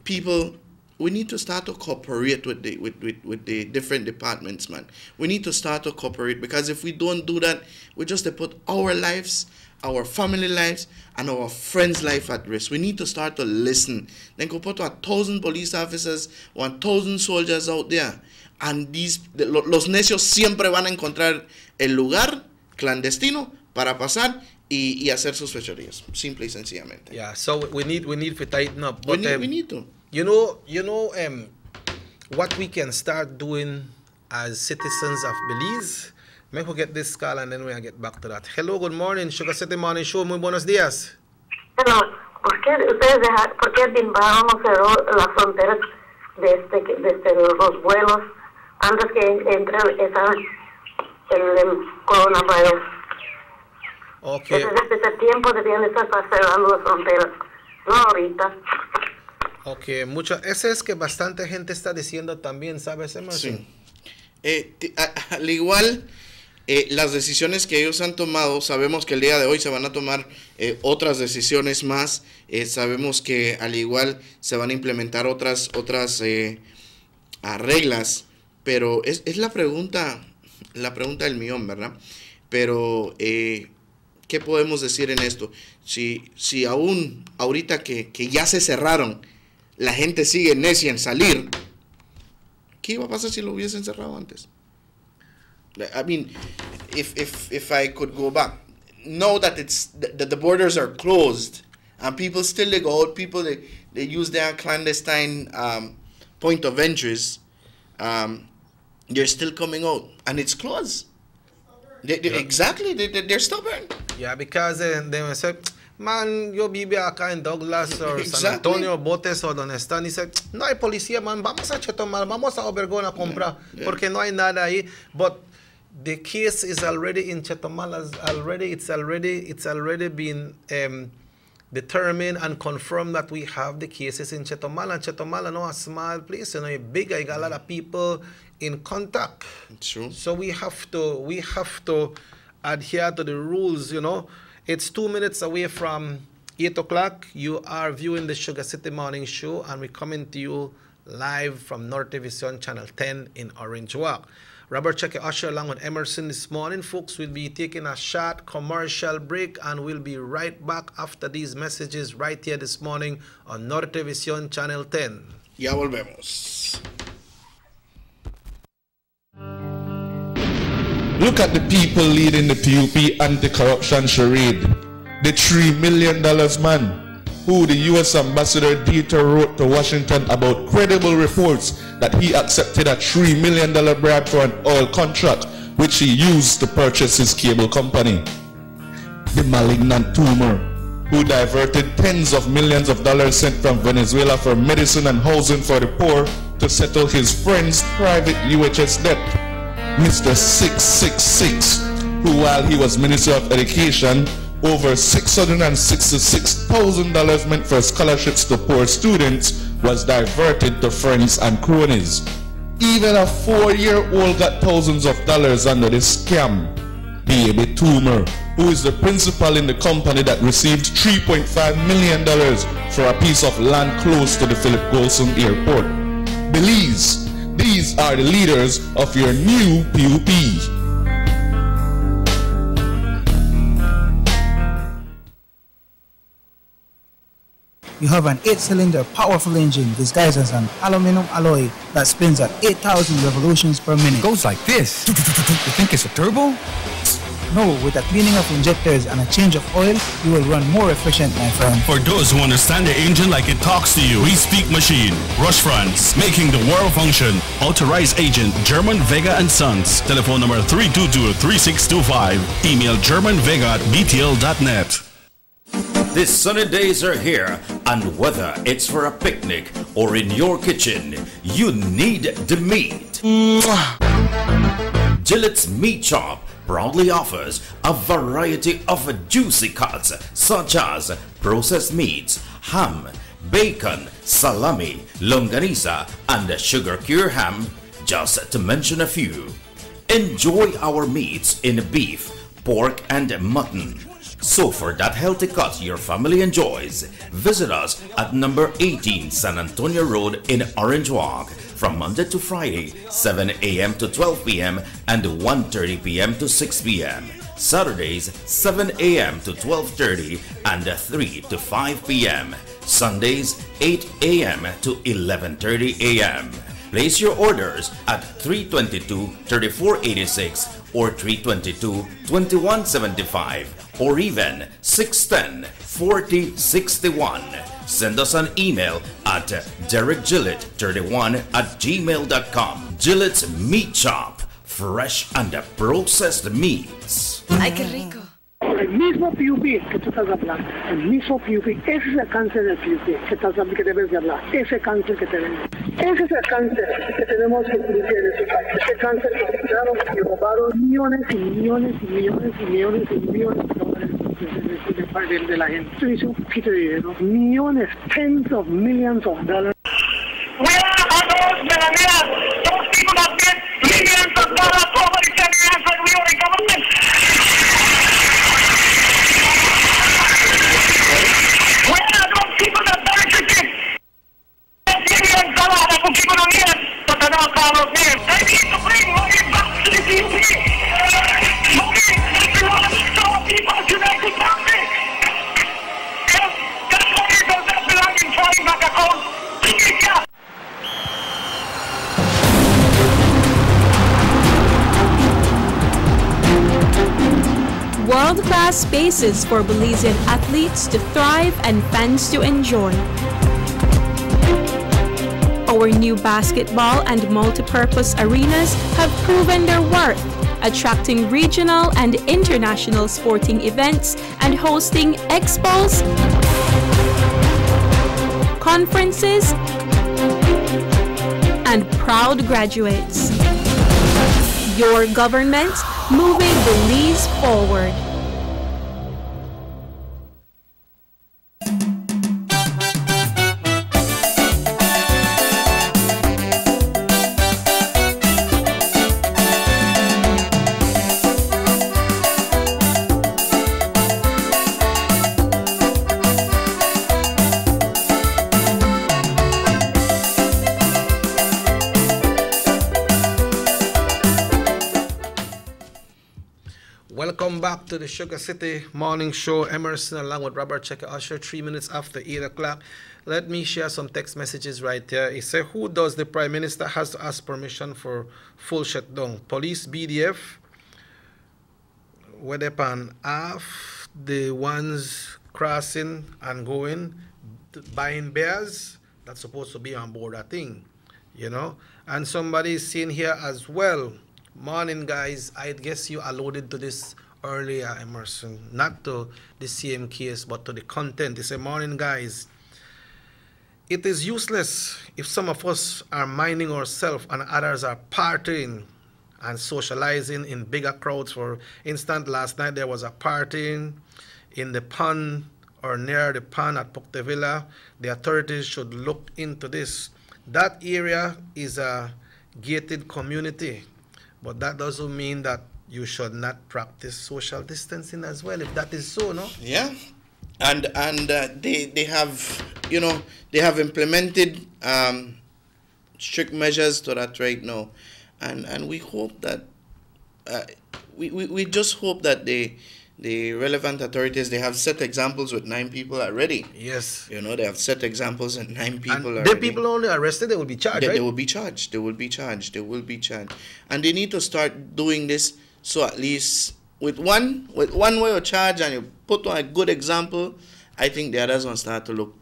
people, we need to start to cooperate with the different departments, man. We need to start to cooperate, because if we don't do that, we just put our lives, our family lives, and our friends' life at risk. We need to start to listen. Then go put 1,000 police officers, 1,000 soldiers out there, and los necios siempre van a encontrar el lugar clandestino para pasar y hacer sus fechorías, simple y sencillamente. Yeah, so we need to tighten up. But, we need to. You know, what we can start doing as citizens of Belize. May we get this call and then we'll get back to that. Hello, good morning, Sugar City Morning Show. Muy buenos días. Hello, ¿por qué timbraron o cerró las fronteras desde los vuelos antes que entre el coronavirus? Okay. Desde ese tiempo debían estar cerrando las fronteras, no ahorita. Ok, ese es que bastante gente está diciendo también, ¿sabes, Emerson? Sí. Al igual, las decisiones que ellos han tomado, sabemos que el día de hoy se van a tomar otras decisiones más. Sabemos que al igual se van a implementar otras reglas, pero es la pregunta del millón, ¿verdad? Pero ¿qué podemos decir en esto? Si aún ahorita que ya se cerraron, la gente sigue necia en salir, ¿qué iba a pasar si lo hubiesen cerrado antes? I mean, if I could go back, know that the borders are closed and people still they go out, people they use their clandestine point of entries, they're still coming out and it's closed. Exactly, they're stubborn. Yeah, because they say, man, yo vive acá en Douglas or San Antonio, Botes o donde están. Dice, no hay policía, man, vamos a Chetumal, vamos a Obregón a comprar, porque no hay nada ahí. But the case is already in Chetumal, it's already been determined and confirmed that we have the cases in Chetumal. And Chetumal is not a small place, it's big, you got a lot of people in contact. True. So we have to adhere to the rules, you know. It's 2 minutes away from 8 o'clock. You are viewing the Sugar City Morning Show, and we're coming to you live from North Division Channel 10 in Orange Walk. Robert Cheque Usher along with Emerson this morning. Folks, we'll be taking a short commercial break, and we'll be right back after these messages right here this morning on North Division Channel 10. Ya volvemos. Look at the people leading the PUP anti-corruption charade. The $3 million man. who the U.S. Ambassador Dieter wrote to Washington about credible reports that he accepted a $3 million bribe for an oil contract which he used to purchase his cable company. The malignant tumor, who diverted tens of millions of dollars sent from Venezuela for medicine and housing for the poor to settle his friend's private UHS debt. Mr. 666, who while he was Minister of Education, over $666,000 meant for scholarships to poor students was diverted to friends and cronies. Even a 4-year-old got thousands of dollars under this scam. Baby Toomer, who is the principal in the company that received $3.5 million for a piece of land close to the Philip Golson Airport. Belize, these are the leaders of your new PUP. You have an 8-cylinder powerful engine disguised as an aluminum alloy that spins at 8,000 revolutions per minute. Goes like this. You think it's a turbo? No, with a cleaning of injectors and a change of oil, you will run more efficient, my friend. For those who understand the engine like it talks to you, we speak machine. Rush France, making the world function. Authorized agent, German Vega & Sons. Telephone number 322-3625. Email germanvega@btl.net. The sunny days are here, and whether it's for a picnic or in your kitchen, you need the meat. Gillette's Meat Shop proudly offers a variety of juicy cuts such as processed meats, ham, bacon, salami, longanisa, and sugar cure ham, just to mention a few. Enjoy our meats in beef, pork, and mutton. So for that healthy cut your family enjoys, visit us at number 18 San Antonio Road in Orange Walk from Monday to Friday, 7 a.m. to 12 p.m. and 1:30 p.m. to 6 p.m. Saturdays, 7 a.m. to 12:30 and 3 to 5 p.m. Sundays, 8 a.m. to 11:30 a.m. Place your orders at 322-3486 or 322-2175 or even 610-4061. Send us an email at derekgillett31@gmail.com. Gillette's Meat Shop, fresh and processed meats. ¡Ay, qué rico! El mismo PUP que tú estás hablando, el mismo PUP, ese es el cáncer del PUP que estás hablando, que debes de hablar, ese cáncer que tenemos. Ese es el cáncer que tenemos que cumplir en este país. Ese cáncer que quitaron y robaron millones y millones y millones y millones y millones de dólares de la gente. Esto dice un poquito de dinero. Millones, tens of millions of dollars. Where are those millionaires? Those people that get millions of dollars over the 10 years when we were in government. Where are those people that benefited? Millions of dollars that will people on here, but they're not following here. They need to bring money back to the PUP. Money that belongs to our people's United Country. That money does not belong in foreign bank accounts. World-class spaces for Belizean athletes to thrive and fans to enjoy. Our new basketball and multi-purpose arenas have proven their worth, attracting regional and international sporting events and hosting expos, conferences, and proud graduates. Your government moving Belize forward. Welcome back to the Sugar City Morning Show. Emerson along with Robert Checker Usher, 3 minutes after 8 o'clock. Let me share some text messages right here. He said, who does the Prime Minister has to ask permission for full shutdown? Police, BDF, where they pan half the ones crossing and going, buying bears, that's supposed to be on board a thing, you know. And somebody is saying here as well, morning guys, I guess you alluded to this earlier, Emerson, not to the same case, but to the content. They say, morning guys, it is useless if some of us are minding ourselves and others are partying and socializing in bigger crowds. For instance, last night there was a party in the pond or near the pond at Pukte Villa. The authorities should look into this. That area is a gated community, but that doesn't mean that you should not practice social distancing as well, if that is so, no? Yeah, and they have, you know, they have implemented strict measures to that right now, and we hope that we just hope that the relevant authorities, they have set examples with 9 people already. Yes. You know, they have set examples with 9 people and already. the people only arrested, they will be charged, right? They will be charged. They will be charged. They will be charged. And they need to start doing this, so at least with one way of charge, and you put on a good example, I think the others will start to look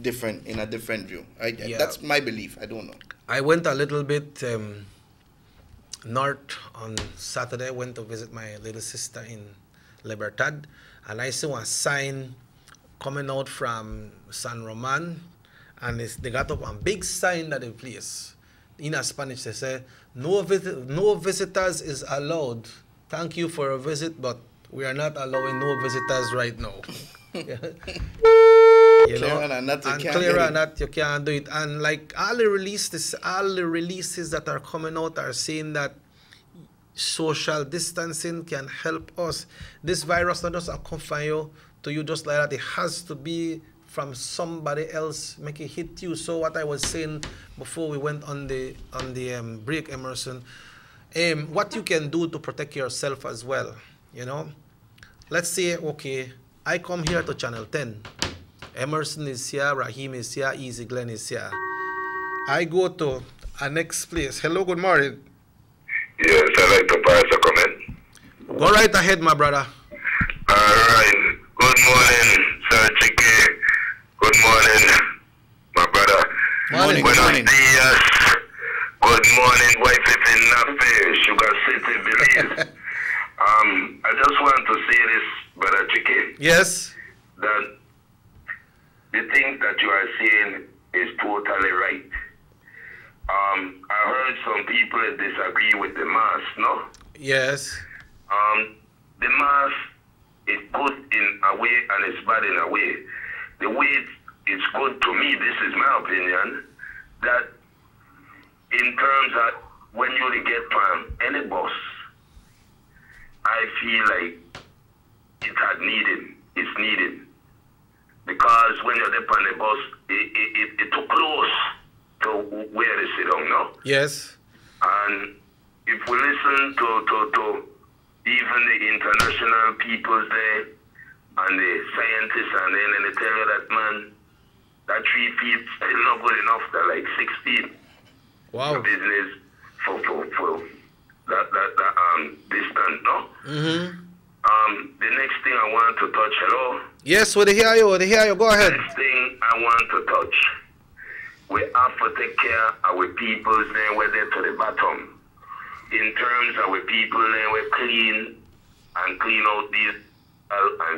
different, in a different view. Yeah. That's my belief. I don't know. I went a little bit north on Saturday. Went to visit my little sister in Libertad, and I saw a sign coming out from San Roman, and they got up a big sign at the place. In a Spanish, they say, no visitors is allowed. Thank you for a visit, but we are not allowing no visitors right now. You know, clearer or not, you can't do it. And like all the releases that are coming out are saying that social distancing can help us. This virus not just confine you to you just like that. It has to be from somebody else make it hit you. So what I was saying before we went on the break, Emerson, what you can do to protect yourself as well, you know. Let's say, okay, I come here to Channel 10. Emerson is here, Rahim is here, Easy Glenn is here. I go to a next place. Hello, good morning. Yes, I'd like to pass a comment. Go right ahead, my brother. All right. Good morning, Sir Chike. Good morning, my brother. Morning. Buenos días. Good morning, wife in Nafe, Sugar City, Belize. I just want to say this, Brother Chike. Yes. That the thing that you are saying is totally right. I heard some people disagree with the mask, no? Yes. The mask is good in a way and it's bad in a way. The way it's good to me, this is my opinion, that in terms of when you get from any bus, I feel like it's needed. Because when you're there on the bus, it's too close to where they sit down, no? Yes. And if we listen to even the international peoples there and the scientists, and then they tell you that, man, that 3 feet is still not good enough. They're like 6 feet. Wow. The business for that distance, no? Mm-hmm. The next thing I want to touch, hello? Yes, we hear you, go ahead. Next thing I want to touch, we have to take care of our people then we're there to the bottom. In terms of our people then we clean out these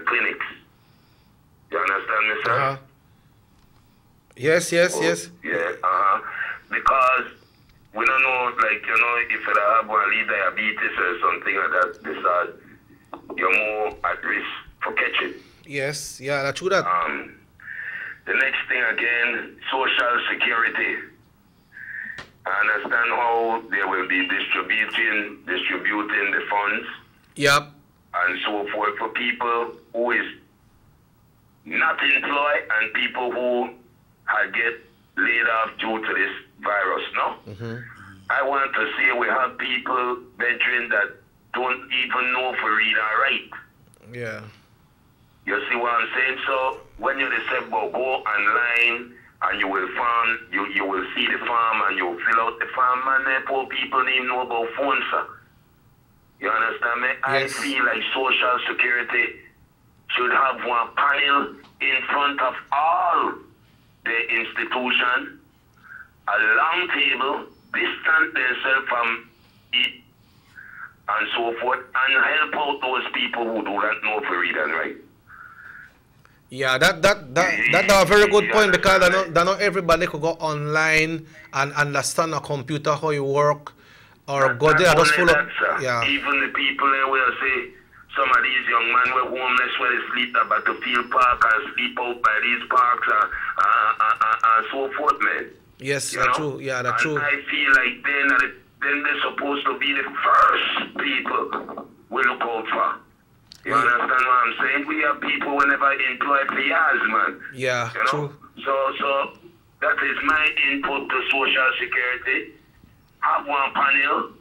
clinics. You understand me, sir? Uh-huh. Yes. Yeah, because we don't know, like, you know, if you have one lead diabetes or something like that, you're more at risk for catching. Yes, yeah, that's true that. The next thing again, social security. I understand how they will be distributing the funds. Yep. And so forth for people who is not employed and people who had get laid off due to this virus, no? Mm-hmm. I want to say we have people, veterans, that don't even know if we read or write. Yeah. You see what I'm saying? So when you say, well, go online and you will farm, you will see the farm and you will fill out the farm, and then poor people don't even know about phones, sir. You understand me? Yes. I feel like Social Security should have one panel in front of all the institution, a long table, distance themselves from it, and so forth, and help out those people who do not know for read and write. Yeah, that's a very good point, because not everybody could go online and understand a computer how you work, or go there just full of, yeah. Even the people there will say, some of these young men were homeless where they sleep at Battlefield Park and sleep out by these parks and so forth, man. Yes, that's true. Yeah, that's true. I feel like then they're supposed to be the first people we look out for. You understand what I'm saying? We have people we never employ for years, man. Yeah, you know? true. So that is my input to social security. Have one panel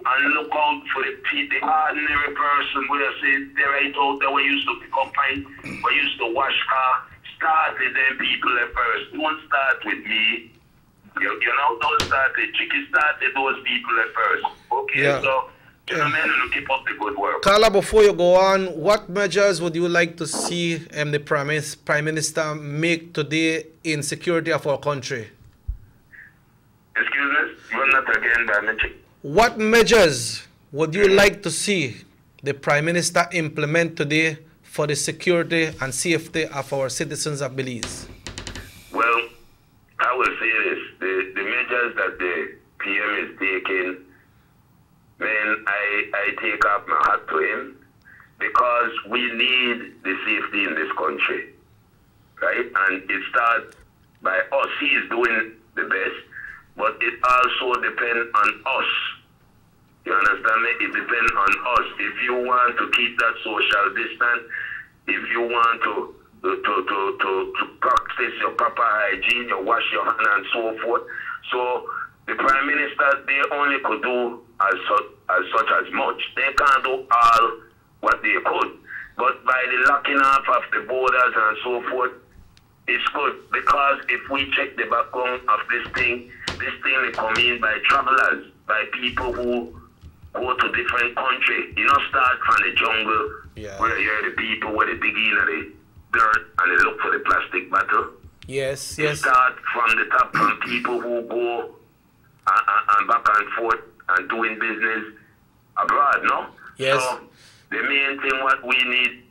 and look out for the ordinary person where say they right out there we used to pick up pint, we used to wash car. Start with them people at first. Don't start with me. You know, don't start with Chicky, start with those people at first. Okay, yeah. So gentlemen, keep up the good work. Carla, before you go on, what measures would you like to see the Prime Minister make today in security of our country? Excuse me? Run that again, Barnett. What measures would you like to see the Prime Minister implement today for the security and safety of our citizens of Belize? Well, I will say this. The measures that the PM is taking, man, I take off my hat to him, because we need the safety in this country, right? And it starts by us. He is doing the best, but it also depends on us. You understand me? It depends on us. If you want to keep that social distance, if you want to practice your proper hygiene, you wash your hands and so forth. So the Prime Minister, they only could do as much. They can't do all what they could. But by the locking off of the borders and so forth, it's good, because if we check the background of this thing will come in by travelers, by people who go to different countries. You know, start from the jungle, where you're the people where they dig in the dirt and they look for the plastic bottle. Yes, They start from the top, from people who go and back and forth and doing business abroad, no? Yes. So the main thing what we need,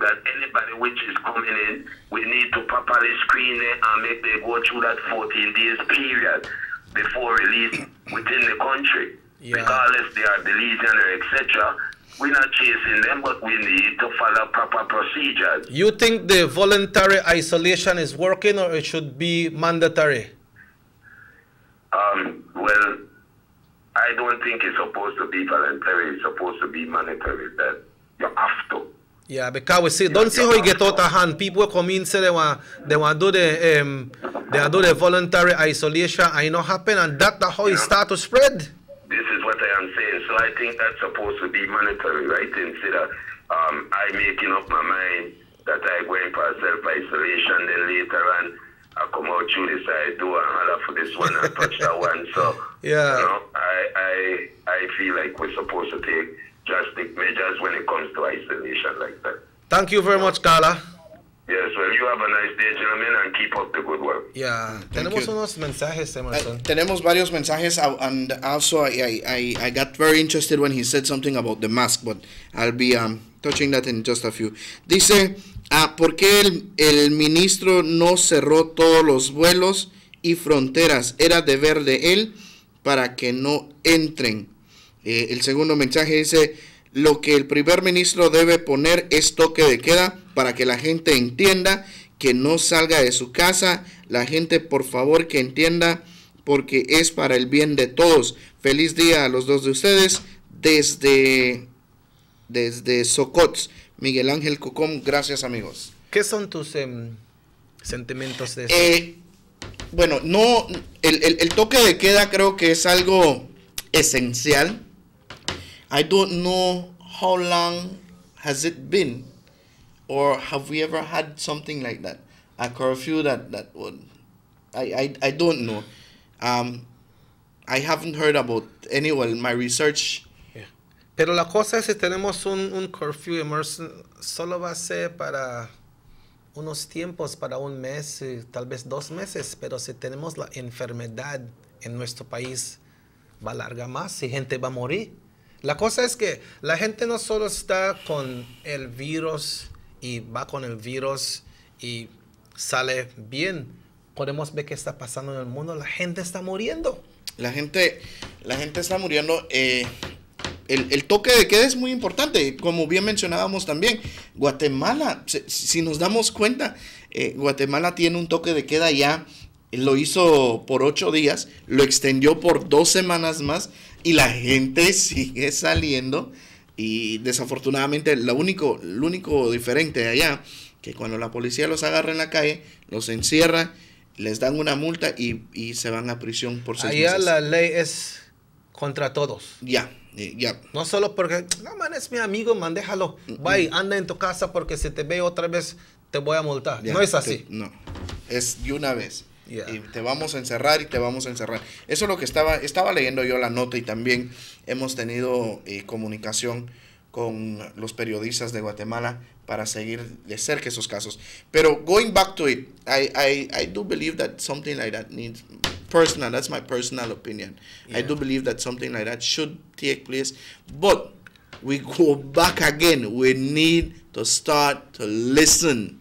that anybody which is coming in, we need to properly screen it and make them go through that 14 days period before release within the country. Regardless they are Belizean or etc. We're not chasing them, but we need to follow proper procedures. You think the voluntary isolation is working, or it should be mandatory? Well, I don't think it's supposed to be voluntary. It's supposed to be mandatory, that you have to. Yeah, because we see, don't see how it get out of hand. People come in, say they want do the voluntary isolation, and it not happen, and that's how it start to spread. This is what I am saying. So I think that's supposed to be mandatory, right? Instead of I making up my mind that I going for self-isolation, then later on I come out through the side door and holler for this one and touch that one. So yeah, you know, I feel like we're supposed to take drastic measures when it comes to isolation like that. Thank you very much, Carla. Yes, well, you have a nice day, gentlemen, and keep up the good work. Yeah, tenemos unos mensajes, Emerson. Tenemos varios mensajes, and also I got very interested when he said something about the mask, but I'll be touching that in just a few. Dice, ¿por qué el ministro no cerró todos los vuelos y fronteras? Era deber de él para que no entren. El segundo mensaje dice, lo que el primer ministro debe poner es toque de queda para que la gente entienda que no salga de su casa. La gente, por favor, que entienda, porque es para el bien de todos. Feliz día a los dos de ustedes desde Socots. Miguel Ángel Cocom, gracias, amigos. ¿Qué son tus sentimientos de eso? Bueno, no, el toque de queda creo que es algo esencial. I don't know how long has it been, or have we ever had something like that, a curfew that would, I don't know. I haven't heard about anyone in my research. Yeah. Pero la cosa es, si tenemos un curfew, Emerson, solo va a ser para unos tiempos para un mes, tal vez 2 meses, pero si tenemos la enfermedad en nuestro país, va a alargar más y gente va a morir. La cosa es que la gente no solo está con el virus y va con el virus y sale bien. Podemos ver qué está pasando en el mundo. La gente está muriendo. La gente está muriendo. El toque de queda es muy importante, como bien mencionábamos también. Guatemala, si nos damos cuenta, Guatemala tiene un toque de queda ya, lo hizo por 8 días, lo extendió por 2 semanas más y la gente sigue saliendo. Y desafortunadamente lo único diferente de allá, que cuando la policía los agarra en la calle, los encierra, les dan una multa y se van a prisión por 6 meses. Allá la ley es contra todos. Ya. No solo porque, no, man, es mi amigo, man, déjalo. Vaya, anda en tu casa porque si te veo otra vez te voy a multar. No es así. No, es de una vez. Yeah. Y te vamos a encerrar y te vamos a encerrar. Eso es lo que estaba leyendo yo la nota, y también hemos tenido comunicación con los periodistas de Guatemala para seguir de cerca esos casos. Pero going back to it, I do believe that something like that needs personal. That's my personal opinion. I do believe that something like that should take place. But we go back again. We need to start to listen.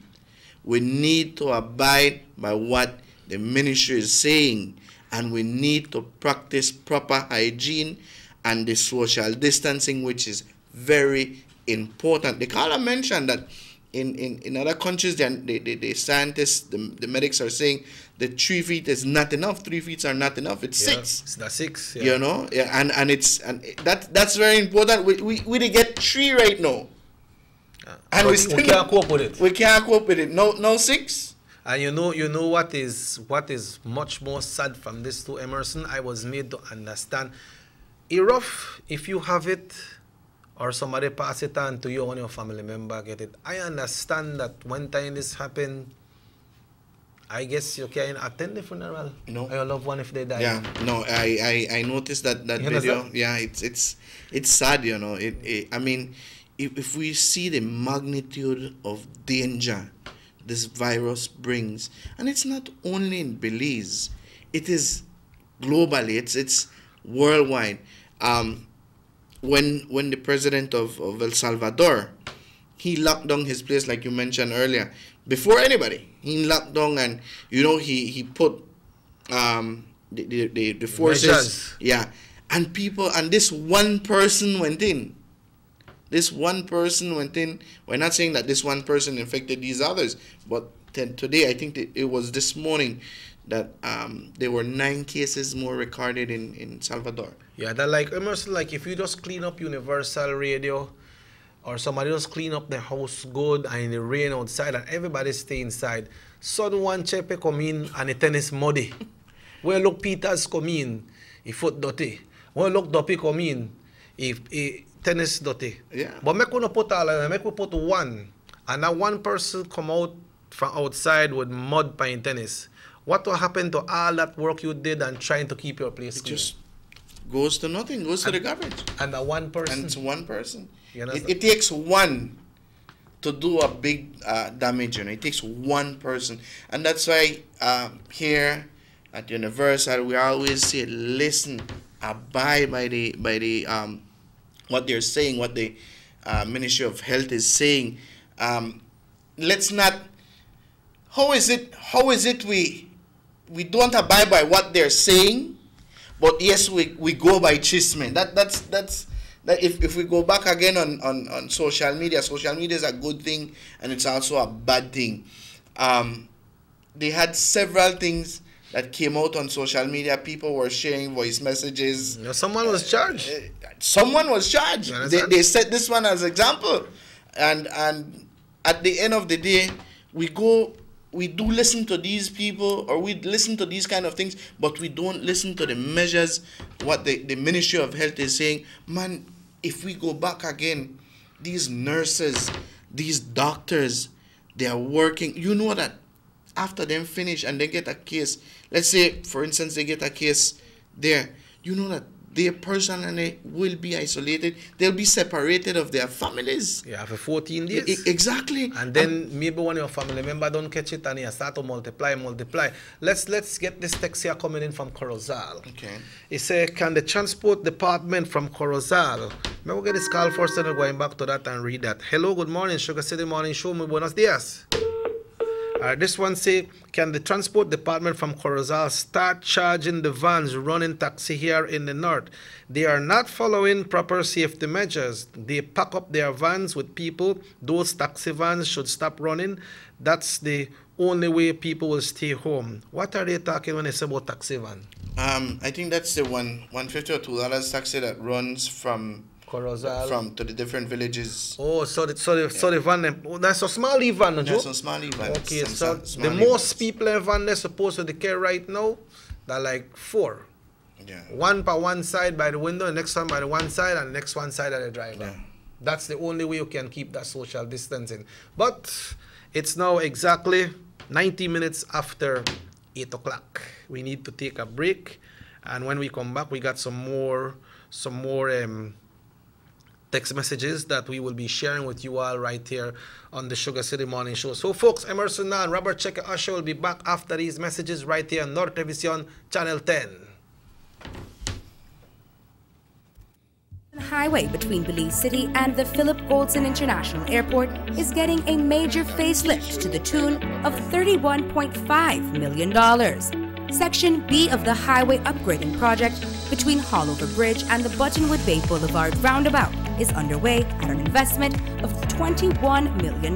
We need to abide by what the ministry is saying, and we need to practice proper hygiene and the social distancing, which is very important. The caller mentioned that in other countries, the scientists, the medics are saying that 3 feet is not enough. 3 feet are not enough. It's 6. It's not 6. Yeah. You know, and that's very important. We get 3 right now, and we can't cope with it. We can't cope with it. No 6. And you know what is much more sad from this too, Emerson? I was made to understand. Rough, if you have it, or somebody pass it on to you, one of your family member get it. I understand that when time this happened, I guess you can attend the funeral. No. Or your loved one if they die. Yeah, no, I noticed that video. Understand? Yeah, it's sad, you know. I mean, if we see the magnitude of danger this virus brings, and it's not only in Belize, it is globally, it's worldwide. When the president of El Salvador, he locked down his place, like you mentioned earlier, before anybody. He locked down, and he put the forces, measures. yeah, and people, and this one person went in. This one person went in. We're not saying that this one person infected these others, but today, I think it was this morning, that there were 9 cases more recorded in Salvador. Yeah, that like Emerson, like if you just clean up Universal Radio, or somebody just clean up the house good and in the rain outside and everybody stay inside, someone chepe come in and the tennis muddy. Well, look, Peters come in, he foot dirty. Well, look, Doppy come in, if tennis dirty. Yeah. But make we no put all of them, make we put one, and that one person come out from outside with mud playing tennis. What will happen to all that work you did and trying to keep your place clean? Just goes to nothing, goes to the garbage. And that one person. And it's one person. You It takes one to do a big damage, you know. It takes one person. And that's why here at Universal, we always say, listen, abide by the what they're saying, what the Ministry of Health is saying. Let's not. How is it we don't abide by what they're saying, but yes, we go by chisme. That's if we go back again on social media is a good thing and it's also a bad thing. They had several things that came out on social media. People were sharing voice messages. Someone was charged. Someone was charged. They set this one as example, and at the end of the day, we do listen to these people, or we listen to these kind of things, but we don't listen to the measures, what the Ministry of Health is saying. Man, if we go back again, these nurses, these doctors, they are working. You know that after them finish and they get a case, let's say, for instance, they get a case there, you know that they personally will be isolated. They'll be separated of their families. Yeah, for 14 days. Exactly. And then maybe one of your family member don't catch it and you start to multiply. Let's get this text here coming in from Corozal. Okay. He said, can the transport department from Corozal, maybe we'll get this call first and going back to that and read that. Hello, good morning, Sugar City Morning Show. Muy buenos días. This one say, can the transport department from Corozal start charging the vans running taxi here in the north? They are not following proper safety measures. They pack up their vans with people. Those taxi vans should stop running. That's the only way people will stay home. What are they talking when they say about taxi van? I think that's the $150 or $2 taxi that runs from Corozal to the different villages. Oh, so the van, that's a small van, no? That's a small van. Okay, so the most people in van they're supposed to care right now, they're like 4. Yeah. One by one side by the window, the next one by the one side, and the next one side of the driver. Yeah. That's the only way you can keep that social distancing. But it's now exactly 90 minutes after 8 o'clock. We need to take a break, and when we come back, we got some more text messages that we will be sharing with you all right here on the Sugar City Morning Show. So folks, Emerson and Robert Checker Usher will be back after these messages right here on North Television Channel 10. The highway between Belize City and the Philip Goldson International Airport is getting a major facelift to the tune of $31.5 million. Section B of the highway upgrading project between Haulover Bridge and the Buttonwood Bay Boulevard roundabout is underway at an investment of $21 million.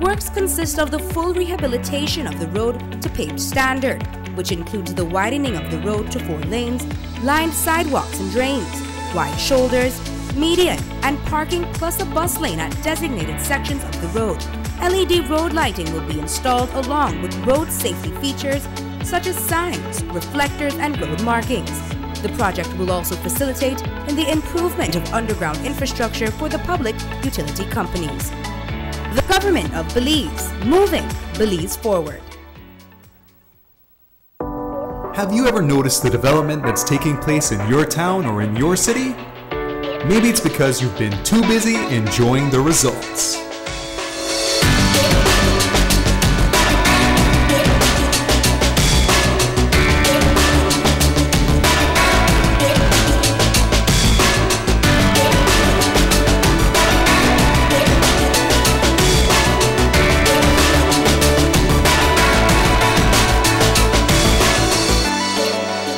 Works consist of the full rehabilitation of the road to paved standard, which includes the widening of the road to 4 lanes, lined sidewalks and drains, wide shoulders, median, and parking plus a bus lane at designated sections of the road. LED road lighting will be installed along with road safety features such as signs, reflectors, and road markings. The project will also facilitate in the improvement of underground infrastructure for the public utility companies. The Government of Belize, moving Belize forward. Have you ever noticed the development that's taking place in your town or in your city? Maybe it's because you've been too busy enjoying the results.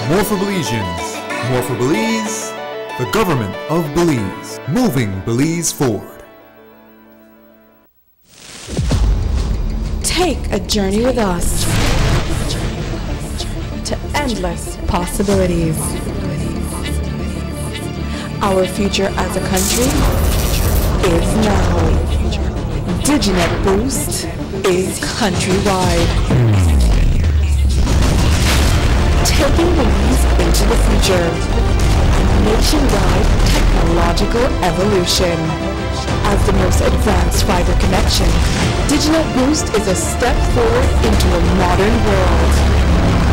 More for Belizeans, more for Belize, the Government of Belize, moving Belize forward. Take a journey with us to endless possibilities. Our future as a country is now. DigiNet Boost is countrywide. Taking Belize into the future. Nationwide technological evolution. As the most advanced fiber connection, DigiNet Boost is a step forward into a modern world.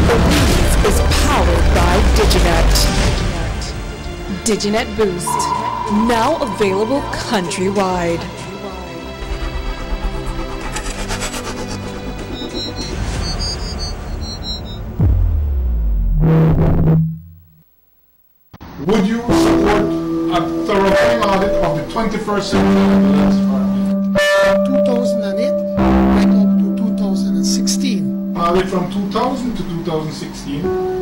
Belize is powered by DigiNet. DigiNet Boost, now available countrywide. Would you support a thorough audit of the 21st century? 2008 right up to 2016. Audit from 2000 to 2016.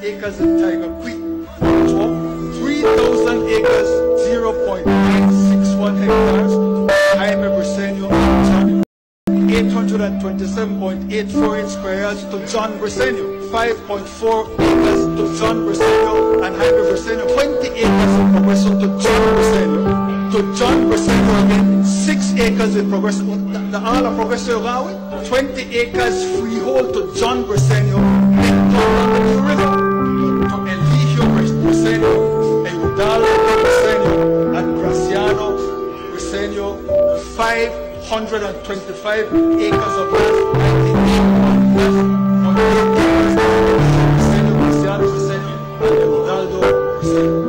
Acres in Tiger Creek, 3,000 acres, 0.961 hectares, Jaime Briceño, 827.848 square yards to John Briceño, 5.4 acres to John Briceño and Jaime Briceño, 20 acres in Progreso to John Briceño. To John Briceño again, 6 acres in Progreso, the all of Progreso Gawi, 20 acres freehold to John Briceño, in the river. Briceño, Eudaldo Briceño, and Graciela 525 acres of land, 98 Marciano Briceño, and Ronaldo Briceño.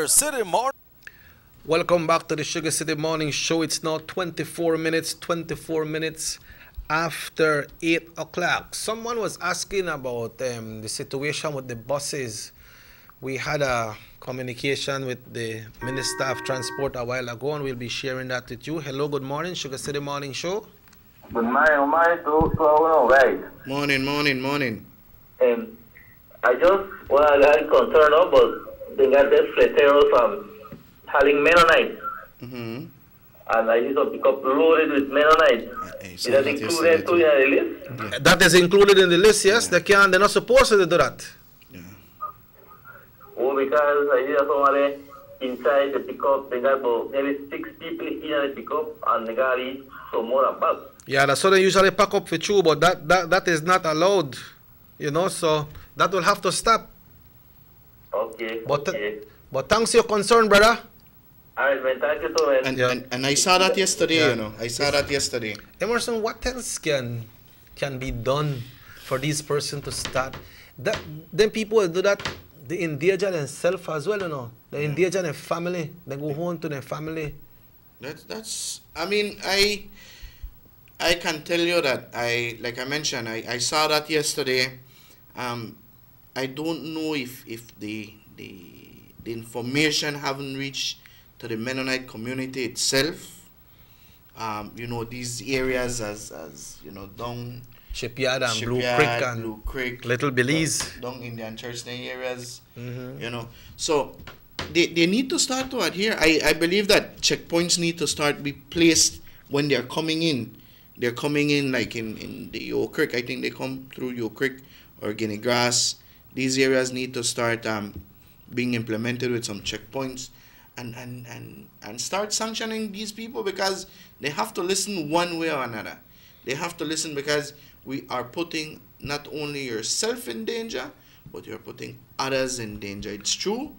City Morning. Welcome back to the Sugar City Morning Show. It's now 24 minutes after 8 o'clock. Someone was asking about the situation with the buses. We had a communication with the Minister of Transport a while ago, and we'll be sharing that with you. Hello, good morning, Sugar City Morning Show. Good morning to our guys. Morning. I just got concerned about they got this flatero from hauling Mennonites. And I used to pick up loaded with Mennonites. Is that included too in the list? Yeah. That is included in the list, yes. They're not supposed to do that. Oh, because I hear somebody inside the pickup, they got about nearly 6 people in the pickup, and they got some more about. Yeah, that's what they usually pack up for you, but that is not allowed, so that will have to stop. Okay. But thanks for your concern, brother. Alright, man, thank you too, man. And I saw that yesterday, I saw that yesterday. Emerson, what else can be done for this person to start? Then people will do that. They endanger themselves as well, They endanger their family. They go home to their family. That's I mean, I can tell you that like I mentioned, I saw that yesterday. I don't know if the information haven't reached to the Mennonite community itself. These areas as down Shipyard and Blue Creek, Little Belize, down Indian Church areas, So they need to start to adhere. I believe that checkpoints need to start be placed when they're coming in. They're coming in like in the Yo Creek. I think they come through Yo Creek or Guinea Grass. These areas need to start being implemented with some checkpoints and start sanctioning these people, because they have to listen one way or another. They have to listen, because we are putting not only yourself in danger, but you're putting others in danger. It's true,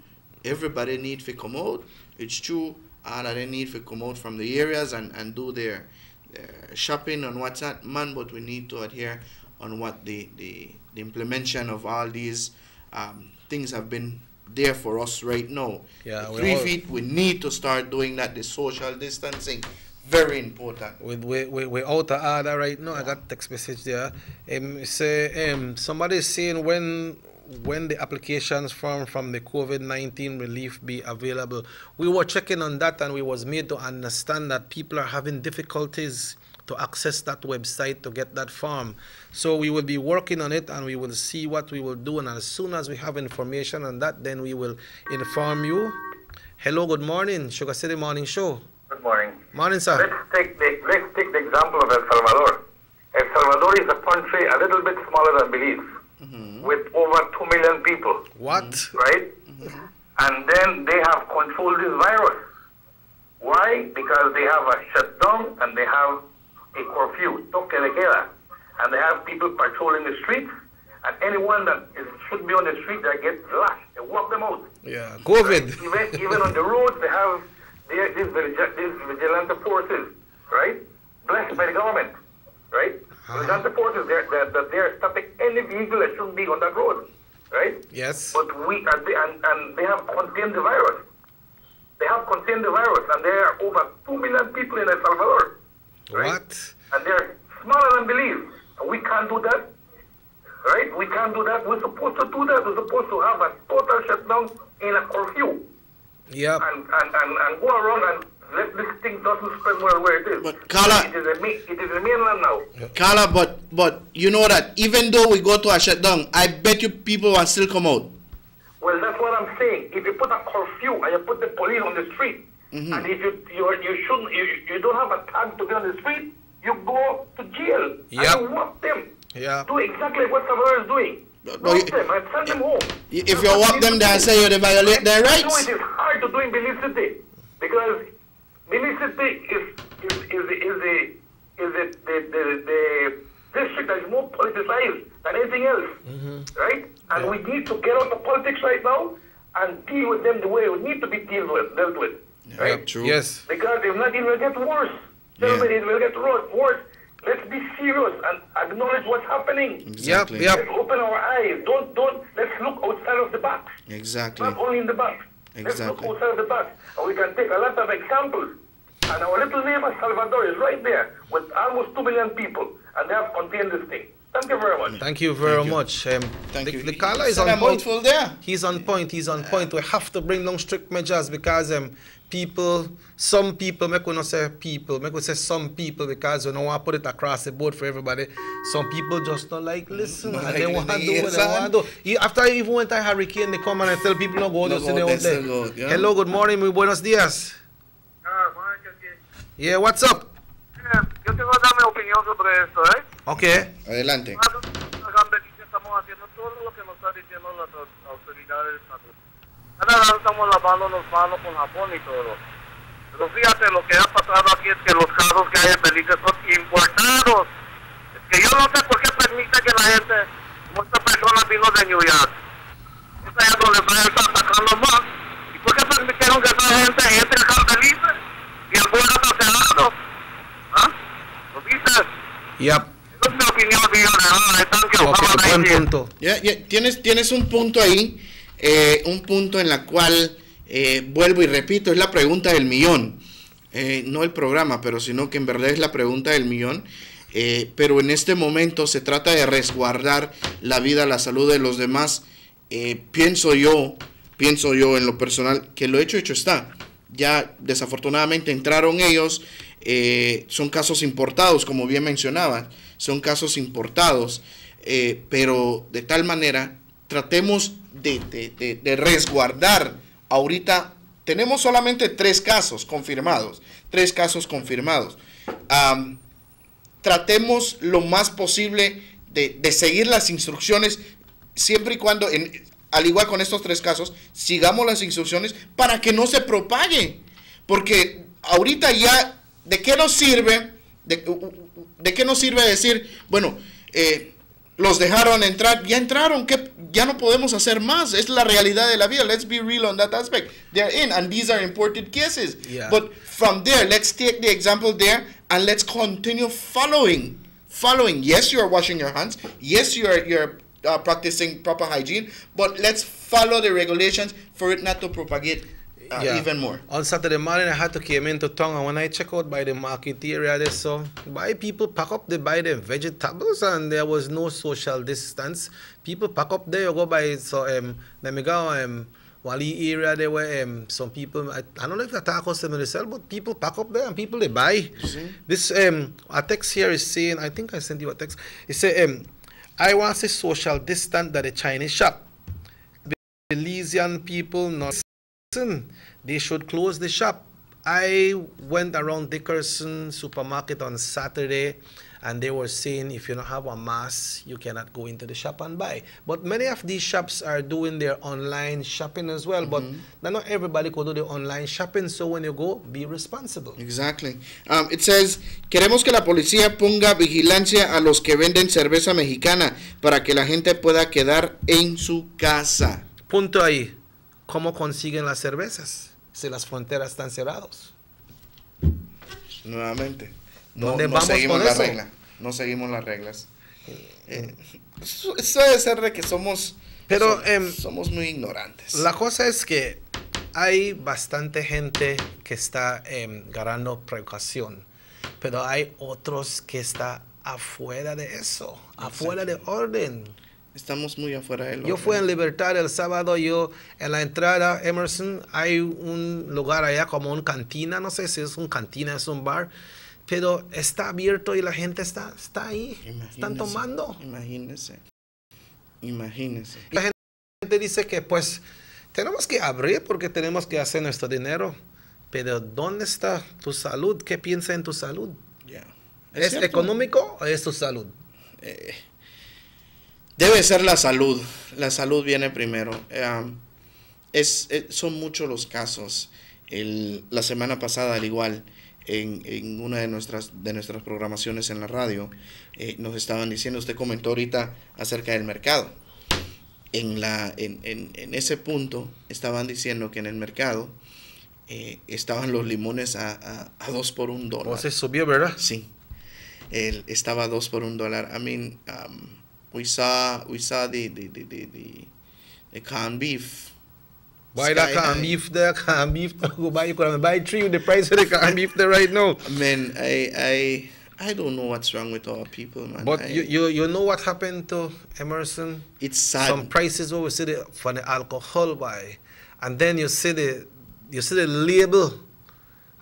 everybody needs to come out. It's true, that they need to come out from the areas and do their shopping on what's that, man, but we need to adhere on what the implementation of all these things have been there for us right now. Yeah, 3 feet, we need to start doing that. The social distancing, very important. We're out of order right now. I got text message there. Somebody is saying when the applications from the COVID-19 relief be available. We were checking on that, and we was made to understand that people are having difficulties to access that website to get that form. So we will be working on it, and we will see what we will do, and as soon as we have information on that, then we will inform you. Hello, good morning, Sugar City Morning Show. Good morning. Morning, sir. Let's take the example of El Salvador. El Salvador is a country a little bit smaller than Belize, with over 2 million people. What? Right? And then they have controlled this virus. Why? Because they have a shutdown and they have a curfew, toque de queda, and they have people patrolling the streets, and anyone that should be on the street, they get lashed. They walk them out. Yeah, COVID. Even on the roads, they have these vigilante forces, right? Blessed by the government, right? Vigilante forces, they're stopping any vehicle that shouldn't be on that road, right? Yes. But and they have contained the virus. They have contained the virus, and there are over 2 million people in El Salvador. Right? What? And they're smaller than Belize. And we can't do that. right? We can't do that. We're supposed to do that. We're supposed to have a total shutdown in a curfew. Yep. And go around and let this thing doesn't spread where it is. But Carla, it is a mainland now. Carla, but you know that even though we go to a shutdown, I bet you people will still come out. Well, that's what I'm saying. If you put a curfew and you put the police on the street, and if you don't have a tag to be on the street, you go to jail and you walk them. Yeah. Do exactly what Salvador is doing. Walk them and send them home. If you walk them, they say you violate their rights. No, it is hard to do in Belize City because Belize City is the district that is more politicized than anything else, right? And we need to get out of politics right now and deal with them the way it need to be dealt with. Right? True. Yes. Because if not, it will get worse. Gentlemen, it will get worse. Let's be serious and acknowledge what's happening. Exactly. Yep. Let's open our eyes. Let's look outside of the box. Exactly. Not only in the box. Let's look outside of the box. And we can take a lot of examples. And our little neighbor Salvador is right there with almost 2 million people. And they have contained this thing. Thank you very much. Thank you very much. Thank you. The caller is Said on a point. mouthful there. He's on point. He's on point. We have to bring down strict measures because some people, make we not say people, make we say some people because we don't want to put it across the board for everybody. Some people just don't like listen and they want to do what they want to do. After even when I hurricane, they come and tell people not go, just stay out there. Hello, good morning, muy buenos días. Yeah, what's up? Yo tengo que dar mi opinión sobre esto, ¿eh? Okay. Adelante. Estamos haciendo todo lo que nos está diciendo las autoridades. Ahora estamos lavando las manos con jabón y todo. Pero fíjate, lo que ha pasado aquí es que los carros que hay en Belice son importados. Es que yo no sé por qué permite que la gente, como esta persona vino de New York, esta es donde está atacando más. ¿Y por qué permitieron que esa gente entre acá en Belice? Y el vuelo está cerrado. ¿Ah? ¿Lo viste? Yep. Esa es mi opinión, buen punto. Tienes un punto ahí, un punto en la cual, vuelvo y repito, es la pregunta del millón. No el programa, pero sino que en verdad es la pregunta del millón. Pero en este momento se trata de resguardar la vida, la salud de los demás. Pienso yo en lo personal que lo hecho está. Ya desafortunadamente entraron ellos, son casos importados, como bien mencionaban, son casos importados, pero de tal manera tratemos de resguardar. Ahorita tenemos solamente 3 casos confirmados, tratemos lo más posible de seguir las instrucciones, siempre y cuando, al igual con estos 3 casos, sigamos las instrucciones para que no se propague. Porque ahorita ya, ¿de qué nos sirve? ¿De qué nos sirve decir, bueno, los dejaron entrar, ya entraron, que ya no podemos hacer más? Es la realidad de la vida. Let's be real on that aspect. They're in, and these are imported cases. Yeah. But from there, let's take the example there, and let's continue following. Yes, you are washing your hands. Yes, you're practicing proper hygiene, but let's follow the regulations for it not to propagate even more. On Saturday morning, I had to came into town, and when I check out by the market area, there, so people pack up, they buy the vegetables, and there was no social distance. People pack up there, you go by, so let me go, Wali area, there were some people, I don't know if they're customer sell, but people pack up there and people they buy. This a text here is saying, I think I sent you a text. It said, I want to say social distance at the Chinese shop. Belizean people not listen. They should close the shop. I went around Dickerson supermarket on Saturday, and they were saying if you don't have a mask, you cannot go into the shop and buy. But many of these shops are doing their online shopping as well, but not everybody can do the online shopping, so when you go, be responsible. Exactly. It says, queremos que la policía ponga vigilancia a los que venden cerveza mexicana para que la gente pueda quedar en su casa. Punto ahí. ¿Cómo consiguen las cervezas si las fronteras están cerradas? Nuevamente. No seguimos la regla. No seguimos las reglas. Eso debe ser de que somos muy ignorantes. La cosa es que hay bastante gente que está ganando precaución, pero hay otros que están afuera de eso, afuera de orden. Estamos muy afuera del Yo fui en Libertad el sábado, yo en la entrada, Emerson, hay un lugar allá como un cantina, no sé si es un cantina, es un bar, pero está abierto y la gente está ahí, están tomando. Imagínese. Y la gente dice que pues tenemos que abrir porque tenemos que hacer nuestro dinero, pero ¿dónde está tu salud? ¿Qué piensa en tu salud? ¿Es económico o es tu salud? Debe ser la salud. La salud viene primero. Son muchos los casos. La semana pasada, al igual, en una de nuestras programaciones en la radio, nos estaban diciendo, usted comentó ahorita acerca del mercado. En ese punto estaban diciendo que en el mercado estaban los limones a $2 por $1. ¿O se subió, verdad? Sí. Estaba a $2 por $1. I mean, we saw the canned beef. Buy that canned beef there, canned beef. Go buy, you can buy 3 with the price of the canned beef there right now. Man, I don't know what's wrong with our people, man. But you know what happened to Emerson? It's sad. Some prices where we see for the alcohol buy, and then you see the label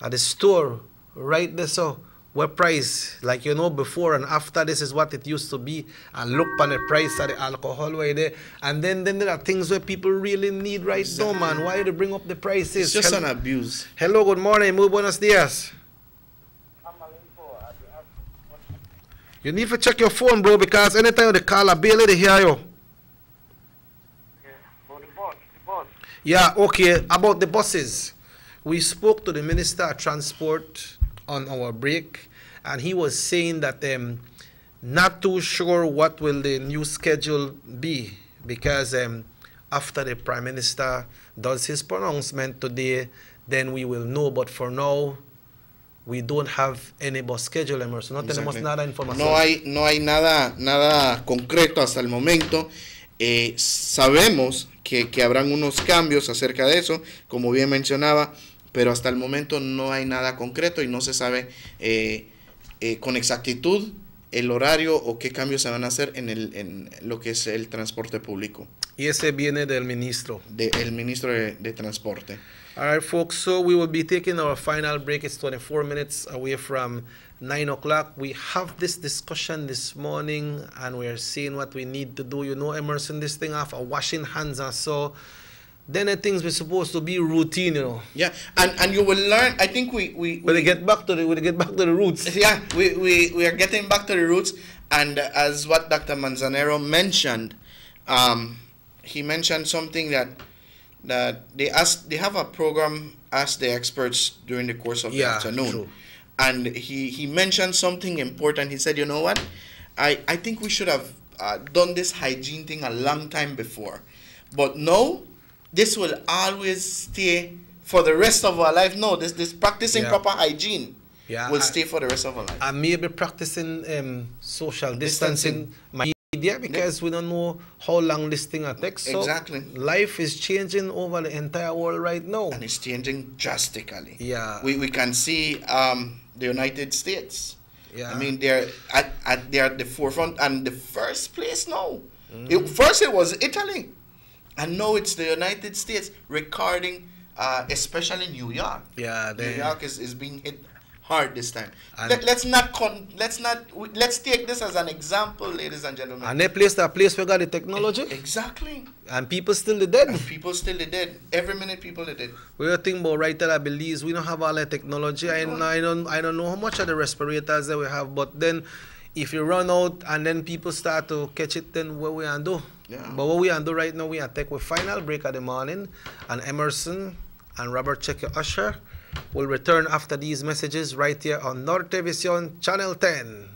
at the store right there. So what price, like before and after, this is what it used to be, and look on the price of the alcohol right there, and then there are things where people really need right now, man. Why do they bring up the prices? It's just an abuse. Hello, good morning, muy buenos días. You need to check your phone, bro, because anytime they call a bill, they hear you. Yeah, okay, about the buses. We spoke to the Minister of Transport on our break, and he was saying that not too sure what will the new schedule be, because after the Prime Minister does his pronouncement today, then we will know. But for now, we don't have any bus schedule, Emerson. No tenemos nada de información. No hay nada concreto hasta el momento. Sabemos que habrán unos cambios acerca de eso, como bien mencionaba, pero hasta el momento no hay nada concreto y no se sabe con exactitud el horario o qué cambios se van a hacer en lo que es el transporte público. Y ese viene del ministro. El ministro de Transporte. All right, folks, so we will be taking our final break. It's 24 minutes away from 9 o'clock. We have this discussion this morning, and we are seeing what we need to do. Emerson, this thing off washing hands and so. Then the things we're supposed to be routine, Yeah, and you will learn. I think we get back to the roots. Yeah, we are getting back to the roots, and as what Dr. Manzanero mentioned, he mentioned something that they have a program, Ask the Experts, during the course of the afternoon. True. And he mentioned something important. He said, you know what, I think we should have done this hygiene thing a long time before, but no, this will always stay for the rest of our life. No, this practicing proper hygiene will stay for the rest of our life. And maybe practicing social distancing media, because we don't know how long this thing will take. So exactly. Life is changing over the entire world right now. And it's changing drastically. Yeah. We can see the United States. Yeah. I mean, they're at the forefront and the first place now. First it was Italy. And now it's the United States recording, especially New York. Yeah, New York is being hit hard this time. Let's take this as an example, ladies and gentlemen. And they place we got the technology. Exactly. And people still the dead. Every minute people are dead. We are thinking about right at Belize. We don't have all the technology. I don't know how much of the respirators that we have, but then if you run out and then people start to catch it, then what we gonna do? Yeah. But what we gonna do right now, we gonna take a final break of the morning, and Emerson and Robert Checker Usher will return after these messages right here on Nortevision Channel 10.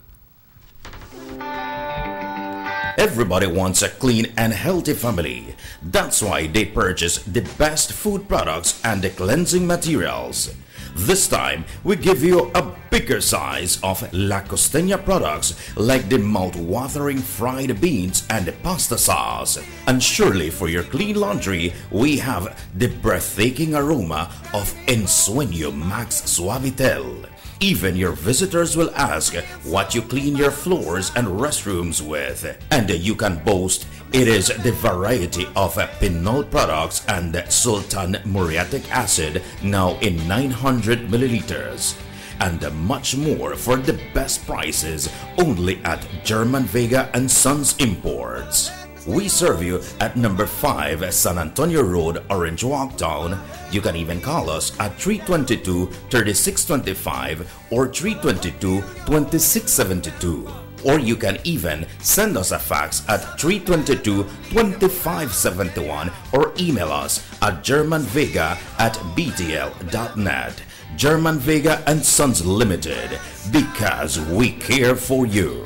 Everybody wants a clean and healthy family. That's why they purchase the best food products and the cleansing materials. This time, we give you a bigger size of La Costeña products like the mouth-watering fried beans and the pasta sauce. And surely for your clean laundry, we have the breathtaking aroma of Ensueño Max Suavitel. Even your visitors will ask what you clean your floors and restrooms with. And you can boast It is the variety of Pinol products and Sultan muriatic acid now in 900 milliliters. And much more for the best prices only at German Vega and Sons Imports. We serve you at number 5 San Antonio Road, Orange Walk Town. You can even call us at 322-3625 or 322-2672. Or you can even send us a fax at 322-2571 or email us at germanvega@btl.net. German Vega and Sons Limited, because we care for you.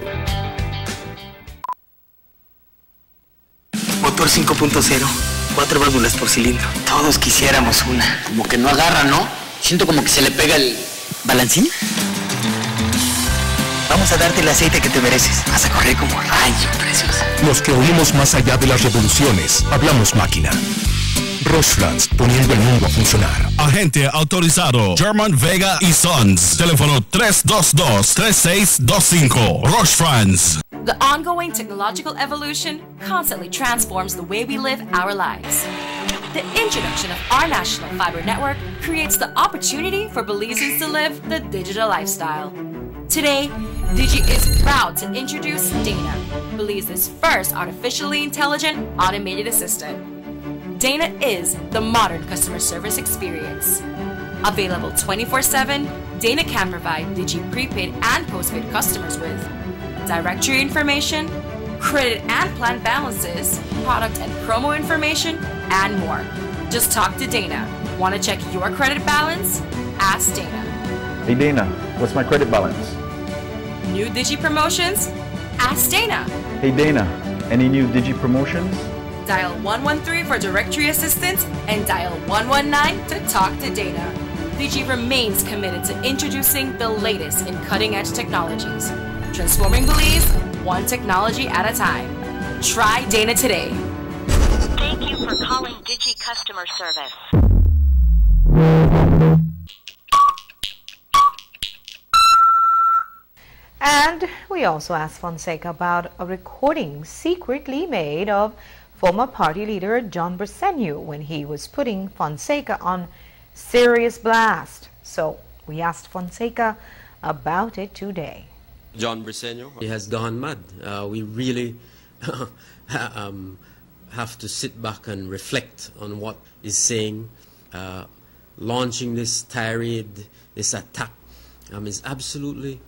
Motor 5.0, 4 válvulas por cilindro. Todos quisiéramos una. Como que no agarra, ¿no? Siento como que se le pega el balancín. Vamos a darte el aceite que te mereces. Vas a correr como rayo, preciosa. Los que oímos más allá de las revoluciones, hablamos máquina. Rostfrans, poniendo el mundo a funcionar. Agente autorizado German Vega y Sons. Teléfono 322-3625. Rostfrans. The ongoing technological evolution constantly transforms the way we live our lives. The introduction of our national fiber network creates the opportunity for Belizeans to live the digital lifestyle. Today, Digi is proud to introduce Dana, Belize's first artificially intelligent automated assistant. Dana is the modern customer service experience. Available 24/7, Dana can provide Digi prepaid and postpaid customers with directory information, credit and plan balances, product and promo information, and more. Just talk to Dana. Want to check your credit balance? Ask Dana. Hey Dana, what's my credit balance? New Digi promotions? Ask Dana. Hey Dana, any new Digi promotions? Dial 113 for directory assistance and dial 119 to talk to Dana. Digi remains committed to introducing the latest in cutting-edge technologies, transforming Belize one technology at a time. Try Dana today. Thank you for calling Digi Customer Service. And we also asked Fonseca about a recording secretly made of former party leader John Briceño when he was putting Fonseca on serious blast. So we asked Fonseca about it today. John Briceño, he has gone mad. We really have to sit back and reflect on what he's saying. Launching this tirade, this attack is absolutely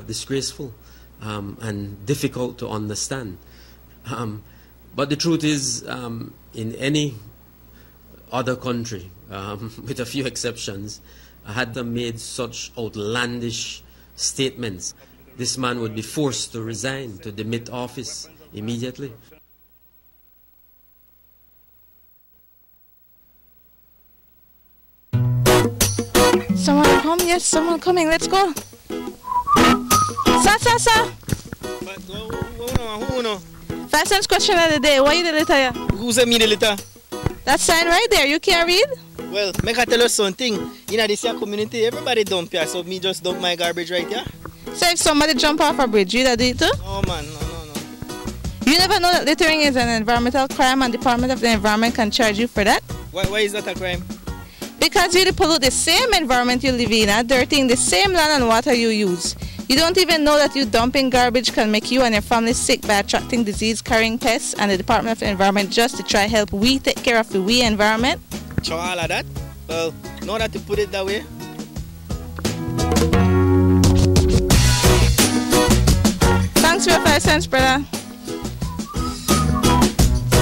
disgraceful and difficult to understand. But the truth is, in any other country, with a few exceptions, had they made such outlandish statements, this man would be forced to resign, to demit office immediately. Someone come? Yes, someone coming. Let's go. Sir. Who? First sense question of the day. Why you the letter here? Who sent me the letter? That sign right there. You can't read? Well, make I tell you something. In this here community, everybody dump here, so me just dump my garbage right here. So if somebody jump off a bridge, you that do it too? No, man. No. You never know that littering is an environmental crime and Department of the Environment can charge you for that? Why is that a crime? Because you pollute the same environment you live in, dirtying the same land and water you use. You don't even know that you dumping garbage can make you and your family sick by attracting disease-carrying pests, and the Department of the Environment just to try help we take care of the environment. So all of that? Well, know that you put it that way. Thanks for your 5 cents, brother.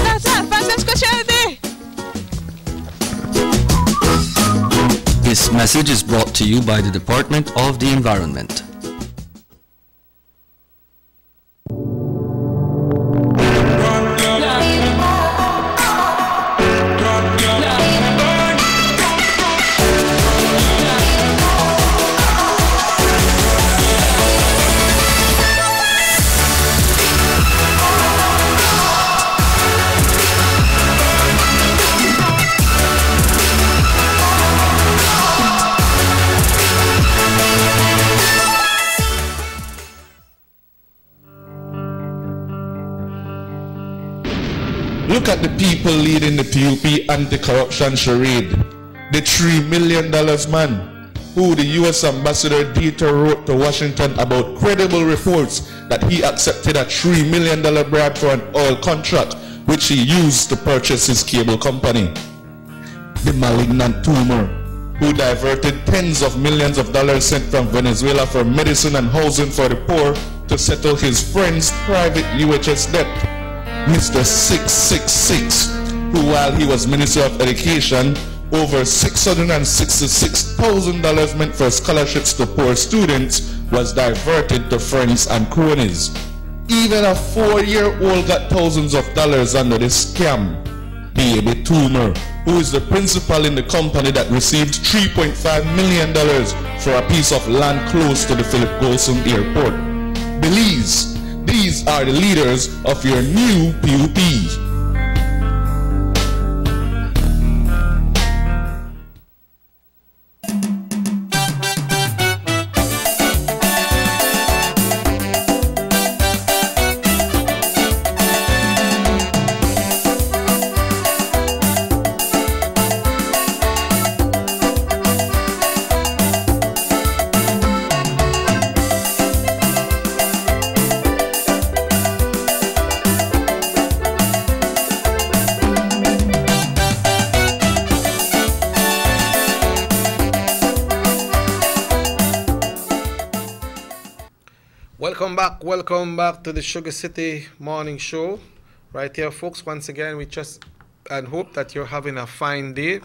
That's 5 cents question of the day. This message is brought to you by the Department of the Environment. Look at the people leading the PUP anti-corruption charade. The $3 million man, who the U.S. Ambassador Dieter wrote to Washington about credible reports that he accepted a $3 million bribe for an oil contract, which he used to purchase his cable company. The malignant tumor, who diverted tens of millions of dollars sent from Venezuela for medicine and housing for the poor to settle his friend's private UHS debt. Mr. 666, who while he was Minister of Education, over $666,000 meant for scholarships to poor students was diverted to friends and cronies. Even a 4-year-old got thousands of dollars under this scam. Baby Toomer, who is the principal in the company that received $3.5 million for a piece of land close to the Philip Golson Airport. Belize, these are the leaders of your new PUP. Welcome back to the Sugar City Morning Show. Right here, folks. Once again, we just and hope that you're having a fine day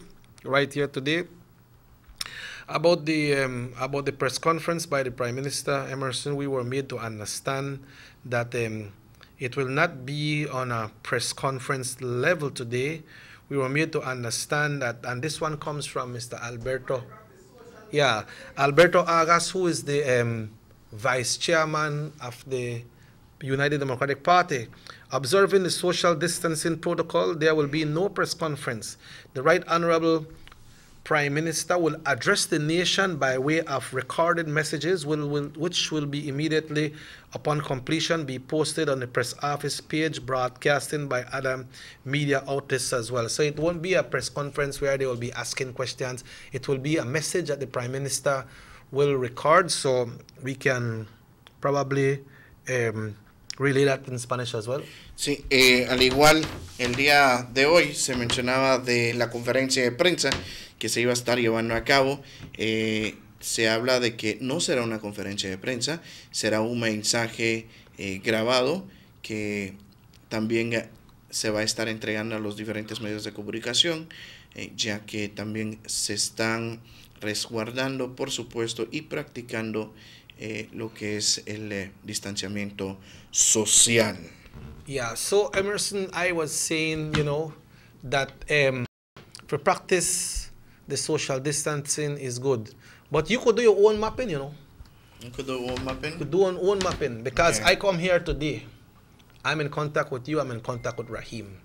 right here today. About the press conference by the Prime Minister Emerson, we were made to understand that it will not be on a press conference level today. We were made to understand that, and this one comes from Mr. Alberto. Yeah, Alberto Agas, who is the Vice Chairman of the United Democratic Party. Observing the social distancing protocol, there will be no press conference. The Right Honorable Prime Minister will address the nation by way of recorded messages, which will be immediately upon completion be posted on the press office page, broadcasting by other media outlets as well. So it won't be a press conference where they will be asking questions. It will be a message that the Prime Minister will record, so we can probably relay that in Spanish as well. Sí, al igual, el día de hoy se mencionaba de la conferencia de prensa que se iba a estar llevando a cabo. Se habla de que no será una conferencia de prensa, será un mensaje grabado que también se va a estar entregando a los diferentes medios de comunicación, ya que también se están resguardando, por supuesto, y practicando lo que es el distanciamiento social. Yeah, so Emerson, I was saying, you know, that for practice, the social distancing is good. But you could do your own mapping, you know. You could do your own mapping? You could do your own mapping. Because I come here today, I'm in contact with you, I'm in contact with Rahim.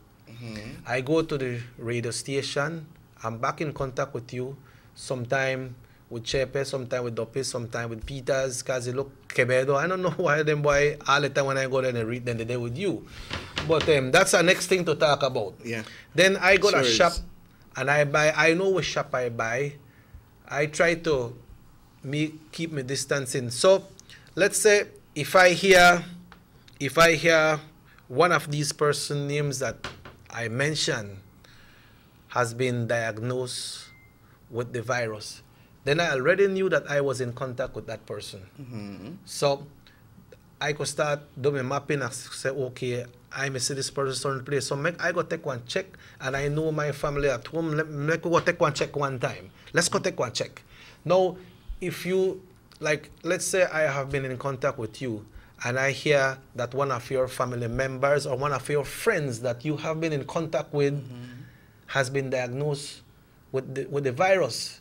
I go to the radio station, I'm back in contact with you. Sometime with Chepe, sometime with Dope, sometime with Peters, Kaziluk, Quevedo. I don't know why them boy all the time when I go there and read them, they're with you. But that's the next thing to talk about. Yeah. Then I go to shop and I buy, I know which shop I buy. I try to keep my distancing. So let's say if I hear one of these person names that I mentioned has been diagnosed with the virus, then I already knew that I was in contact with that person. So I could start doing mapping and say, okay, I may see this person certain place. So I go take one check, and I know my family at home. Let go take one check one time. Let's go take one check. Now, if you, like, let's say I have been in contact with you, and I hear that one of your family members or one of your friends that you have been in contact with has been diagnosed with the virus.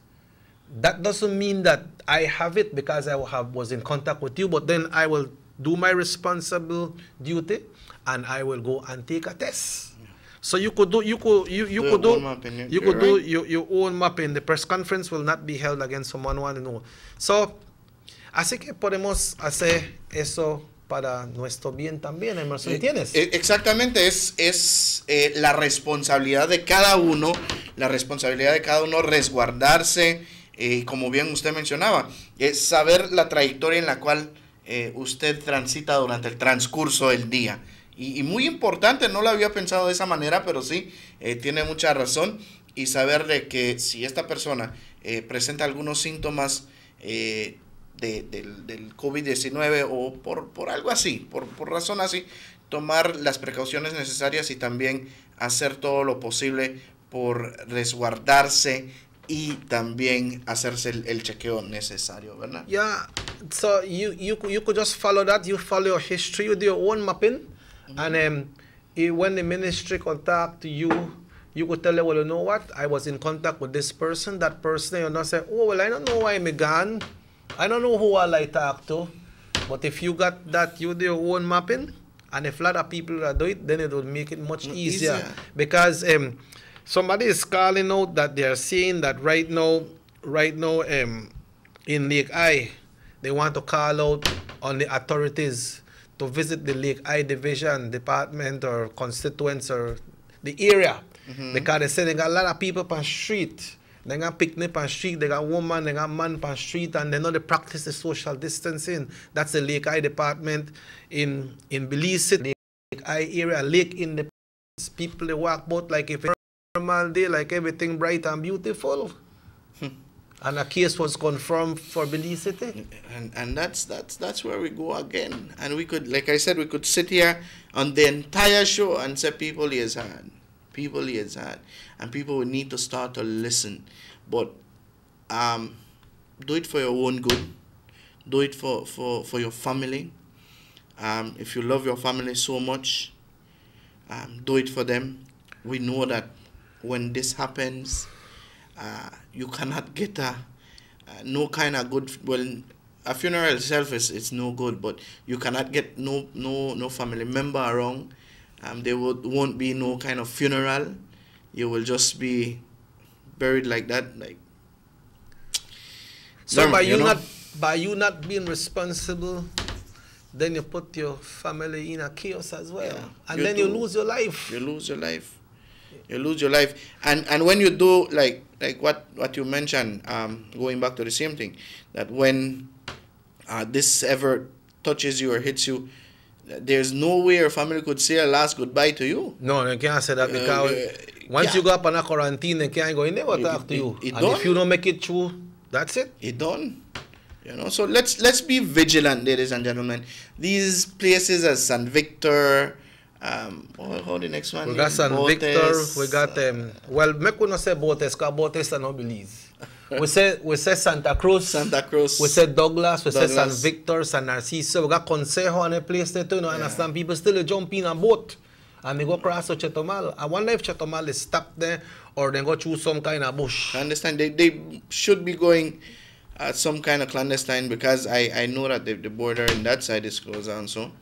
That doesn't mean that I have it because I was in contact with you, but then I will do my responsible duty and I will go and take a test. So you could do your own mapping. The press conference will not be held against someone who want to know. So así que podemos hacer eso para nuestro bien también, Emerson, ¿entiendes? Exactamente, es la responsabilidad de cada uno, resguardarse, como bien usted mencionaba, es saber la trayectoria en la cual usted transita durante el transcurso del día. Y muy importante, no lo había pensado de esa manera, pero sí, tiene mucha razón, y saber de que si esta persona presenta algunos síntomas del COVID-19 o por algo así, por razón así, tomar las precauciones necesarias y también hacer todo lo posible por resguardarse y también hacerse el chequeo necesario, ¿verdad? Yeah, so you could just follow that, you follow your history with your own mapping, and when the ministry contact you, you could tell them, well, you know what, I was in contact with this person, that person, you know, say, oh, well, I don't know why I'm gone. I don't know who I talk to, but if you got that, you do your own mapping, and if a lot of people that do it, then it will make it much easier. Because somebody is calling out that they are saying that right now, in Lake I, they want to call out on the authorities to visit the Lake I division, department, or constituents, or the area, because they say they got a lot of people on the street. They got picnic on the street, they got woman, they got man on the street, and they know they practice the social distancing. That's the Lake I department in Belize City, Lake I area, Lake Independence. People they walk about like if it's a normal day, like everything bright and beautiful. And a case was confirmed for Belize City. And that's where we go again. And we could, like I said, we could sit here on the entire show and say people is hard. People is hard. And people will need to start to listen. But do it for your own good. Do it for your family. If you love your family so much, do it for them. We know that when this happens, you cannot get no kind of good, well, a funeral itself is no good, but you cannot get no family member around. There won't be no kind of funeral. You will just be buried like that, like. So by you not being responsible, then you put your family in a chaos as well, and then you lose your life. You lose your life. You lose your life, and when you do like what you mentioned, going back to the same thing, that when this ever touches you or hits you, there's no way your family could say a last goodbye to you. No, they can't say that because once you go up on a quarantine, they can't go in there and talk to you. And if you don't make it through, that's it. It's done. You know, so let's be vigilant, ladies and gentlemen. These places as San Victor, how the next one? We got San Victor. We got well, make we not say Botes, because Botes are not Belize. We say Santa Cruz. We say Douglas. We say San Victor, San Narciso. We got Consejo on a place there too. You know, understand? People still jump in a boat and they go across to Chetumal. I wonder if Chetumal is stopped there or they go through some kind of bush. I understand. They should be going some kind of clandestine, because I know that the border in that side is closed down. So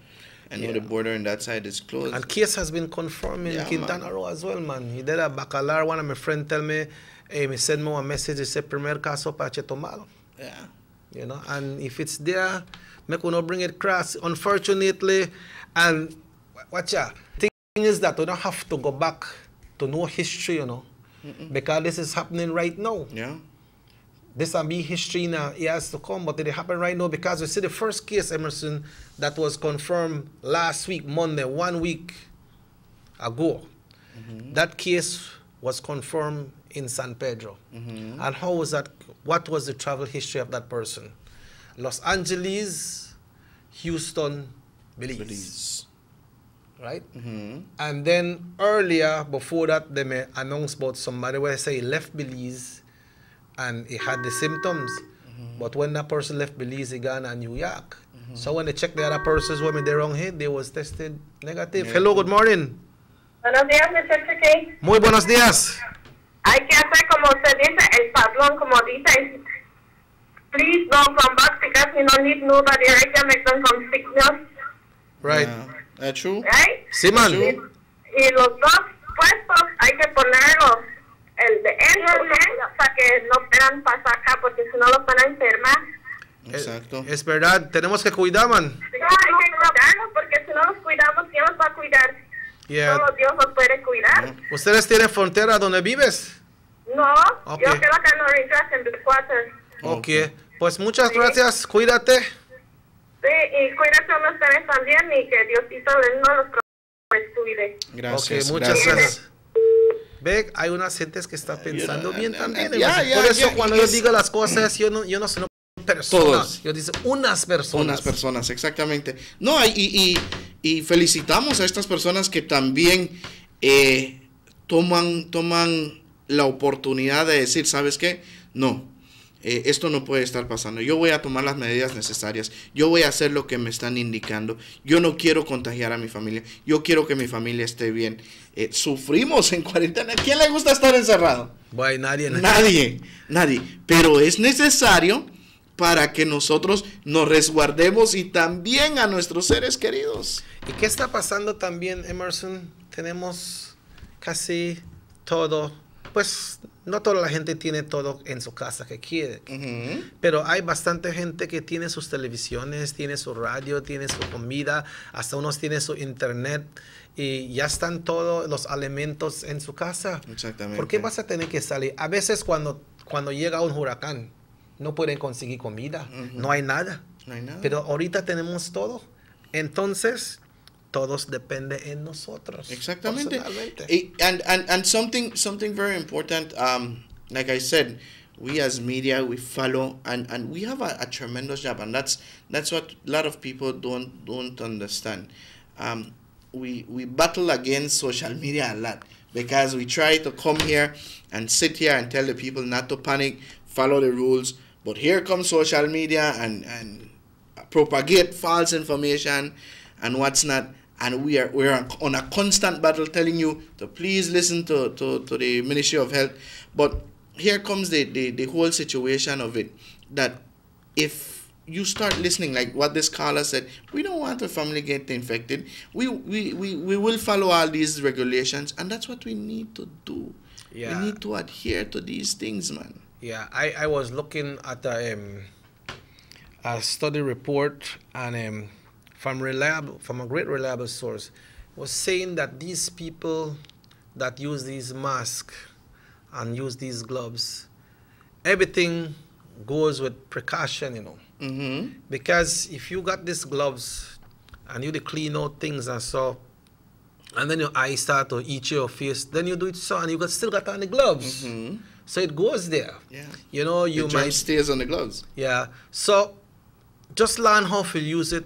I know the border in that side is closed. And case has been confirmed in Quintana Roo as well, man. He did a Bacalar. One of my friends tell me, he sent me a message. He said, "Primer caso para Chetumal." Yeah. You know, and if it's there, make we not bring it across. Unfortunately, and watch out. The thing is that we don't have to go back to know history, you know, because this is happening right now. Yeah. This will be history in years to come, but it happened right now because we see the first case, Emerson, that was confirmed last week, Monday, 1 week ago. That case was confirmed in San Pedro. And how was that? What was the travel history of that person? Los Angeles, Houston, Belize. Right? And then earlier, before that, they may announce about somebody where they say he left Belize and he had the symptoms. But when that person left Belize, he gone to New York. So when they checked the other persons when they wrong head, they was tested negative. Hello, good morning. Buenos días, Mr. Tricky. Muy buenos días. Hay que hacer como se dice, el padrón, como dice. Please don't come back because we don't need nobody right here make them come sickness. Right. That's true. Right? Sí, man. Y los dos puestos hay que ponerlos. El de él para que no puedan pasar acá porque si no los van a enfermar. Exacto. Es verdad, tenemos que cuidar, man. Hay que cuidarnos porque si no nos cuidamos, ¿quién nos va a cuidar? Yeah. Solo Dios nos puede cuidar. ¿Ustedes tienen frontera donde vives? No, Ok. yo quedo acá en Orange Grass, en Bridgewater. Ok, pues muchas gracias, cuídate. Sí, y cuídate a ustedes también y que Diosito no los cuide. Gracias. Ok, muchas gracias. Ve, hay unas gentes que están pensando bien también. Por eso cuando yo digo las cosas, yo no soy una persona. Todos. Yo digo unas personas. Unas personas, exactamente. No, y felicitamos a estas personas que también toman la oportunidad de decir, ¿sabes qué? No, esto no puede estar pasando. Yo voy a tomar las medidas necesarias. Yo voy a hacer lo que me están indicando. Yo no quiero contagiar a mi familia. Yo quiero que mi familia esté bien. Sufrimos en cuarentena. ¿Quién le gusta estar encerrado? Bueno, Nadie. Pero es necesario para que nosotros nos resguardemos y también a nuestros seres queridos. ¿Y qué está pasando también, Emerson? Tenemos casi todo. Pues no toda la gente tiene todo en su casa que quiere. Pero hay bastante gente que tiene sus televisiones, tiene su radio, tiene su comida, hasta unos tienen su internet y ya están todos los alimentos en su casa. Exactamente. ¿Por qué vas a tener que salir? A veces cuando llega un huracán, no pueden conseguir comida, no hay nada. No hay nada. Pero ahorita tenemos todo. Entonces, todos depende en nosotros. Exactamente. Personalmente. And something very important, like I said, we as media, we follow and we have a tremendous job, and that's what a lot of people don't understand. We battle against social media a lot because we try to come here and sit here and tell the people not to panic, follow the rules, but here comes social media and propagate false information and what's not. And we're on a constant battle telling you to please listen to the Ministry of Health. But here comes the whole situation of it, that if you start listening, like what this caller said, we don't want the family get infected. We will follow all these regulations, and that's what we need to do. Yeah. We need to adhere to these things, man. Yeah, I was looking at a study report and from a great reliable source was saying that these people that use these masks and use these gloves, everything goes with precaution, you know. Because if you got these gloves and you clean out things and so, and then your eyes start to itch your face, then you do it so, and you still got on the gloves. So it goes there. Yeah. You know, you The germ might stays on the gloves. Yeah. So just learn how to use it.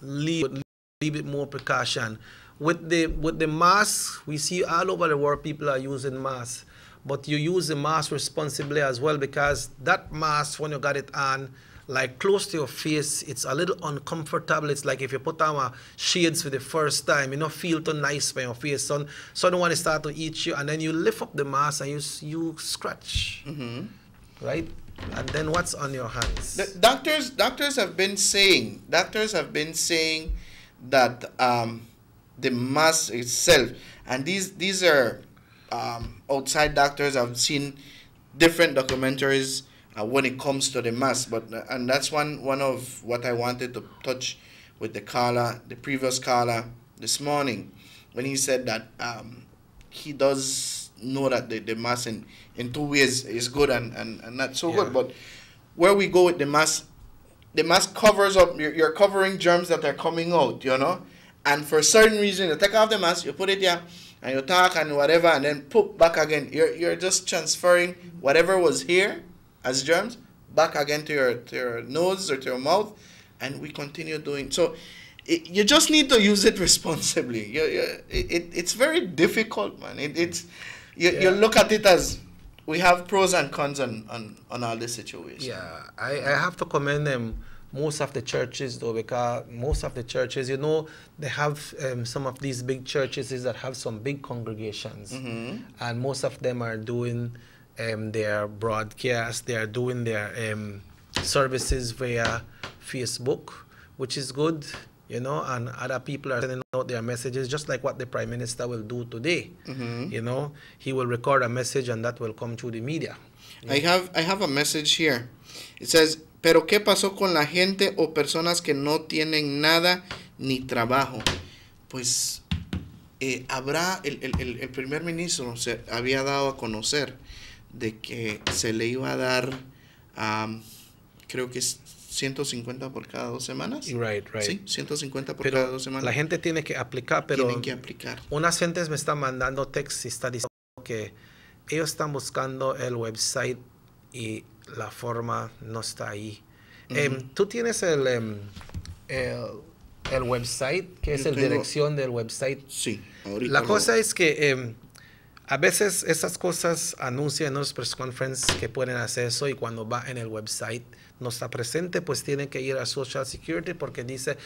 Leave it more precaution. With the mask, we see all over the world people are using masks, but you use the mask responsibly as well, because that mask, when you got it on, like close to your face, it's a little uncomfortable. It's like if you put on shades for the first time, you don't feel too nice by your face. So don't want to start to itch you, and then you lift up the mask and you scratch, right? And then what's on your hands? The doctors have been saying that the mask itself, and these are outside doctors. I've seen different documentaries when it comes to the mask, and that's one of what I wanted to touch with the previous caller this morning, when he said that he does know that the mask in two ways is good and not so good. But where we go with the mask covers up, you're covering germs that are coming out, you know. And for a certain reason, you take off the mask, you put it here, and you talk and whatever, and then put back again. You're just transferring whatever was here as germs back again to your nose or to your mouth, and we continue doing so. You just need to use it responsibly. It's very difficult, man. You look at it as we have pros and cons on all this situation. Yeah, I have to commend them. Most of the churches, though, because most of the churches, you know, they have some of these big churches that have some big congregations, and most of them are doing their broadcast, they are doing their services via Facebook, which is good, you know, and other people are sending out their messages, just like what the Prime Minister will do today. You know, he will record a message and that will come through the media. I have a message here. It says, Pero ¿qué pasó con la gente o personas que no tienen nada ni trabajo? Pues habrá, el primer ministro se había dado a conocer de que se le iba a dar, creo que es 150 por cada 2 semanas. Right. Sí, 150 por pero cada 2 semanas. La gente tiene que aplicar, pero tienen que aplicar. Unas gentes me están mandando textos y está diciendo que ellos están buscando el website y la forma no está ahí. ¿Tú tienes el website? ¿Qué es la dirección del website? Sí, ahorita. La cosa es que a veces esas cosas anuncian en los press conference que pueden hacer eso, y cuando va en el website no está presente, pues tienen que ir a Social Security porque dice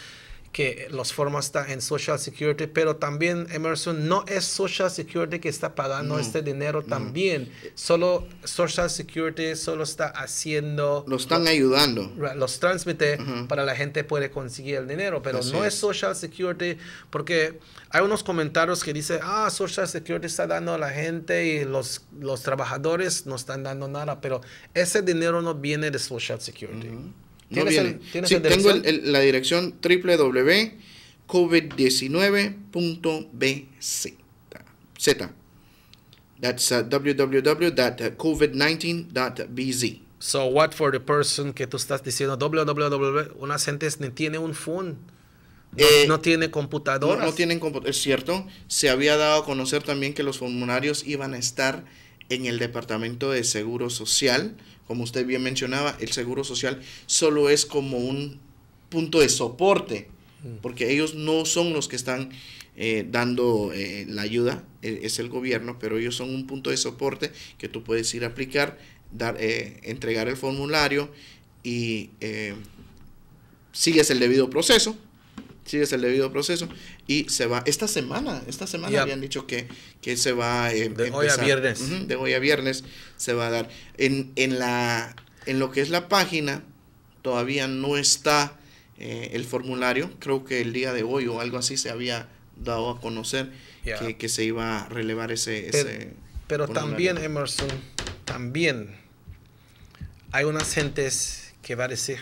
que los formas están en Social Security, pero también, Emerson, no es Social Security que está pagando este dinero también. Solo Social Security solo está haciendo... Lo están ayudando. Los transmite para la gente puede conseguir el dinero, pero Así no es. es Social Security, porque hay unos comentarios que dicen, Social Security está dando a la gente y los trabajadores no están dando nada, pero ese dinero no viene de Social Security. No viene. ¿Tienes Sí, el tengo dirección? la dirección www.covid19.bz. That's www.covid19.bz. So what for the person que tú estás diciendo www, unas gentes ni tiene un phone, no tiene computadoras. No tienen computadoras, es cierto. Se había dado a conocer también que los formularios iban a estar en el Departamento de Seguro Social. Como usted bien mencionaba, el Seguro Social solo es como un punto de soporte, porque ellos no son los que están dando la ayuda, es el gobierno, pero ellos son un punto de soporte que tú puedes ir a aplicar, entregar el formulario y sigues el debido proceso. Y se va esta semana habían dicho que se va de hoy a viernes. De hoy a viernes se va a dar. En lo que es la página todavía no está el formulario. Creo que el día de hoy o algo así se había dado a conocer que se iba a relevar ese pero formulario. también, Emerson, también hay unas gentes que va a decir,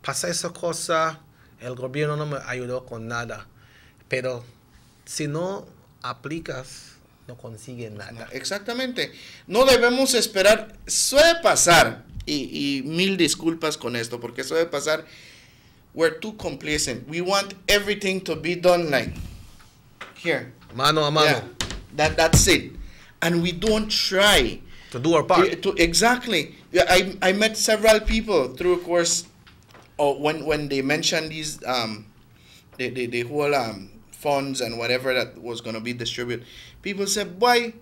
pasa esa cosa, el gobierno no me ayudó con nada, pero si no aplicas no consigues nada. Exactamente, no debemos esperar. Suele pasar, y mil disculpas con esto, porque suele pasar, we're too complacent, we want everything to be done like here, mano a mano. That's it, and we don't try to do our part. Exactly. I met several people through a course. When they mentioned these the whole funds and whatever that was going to be distributed, people said, "Why?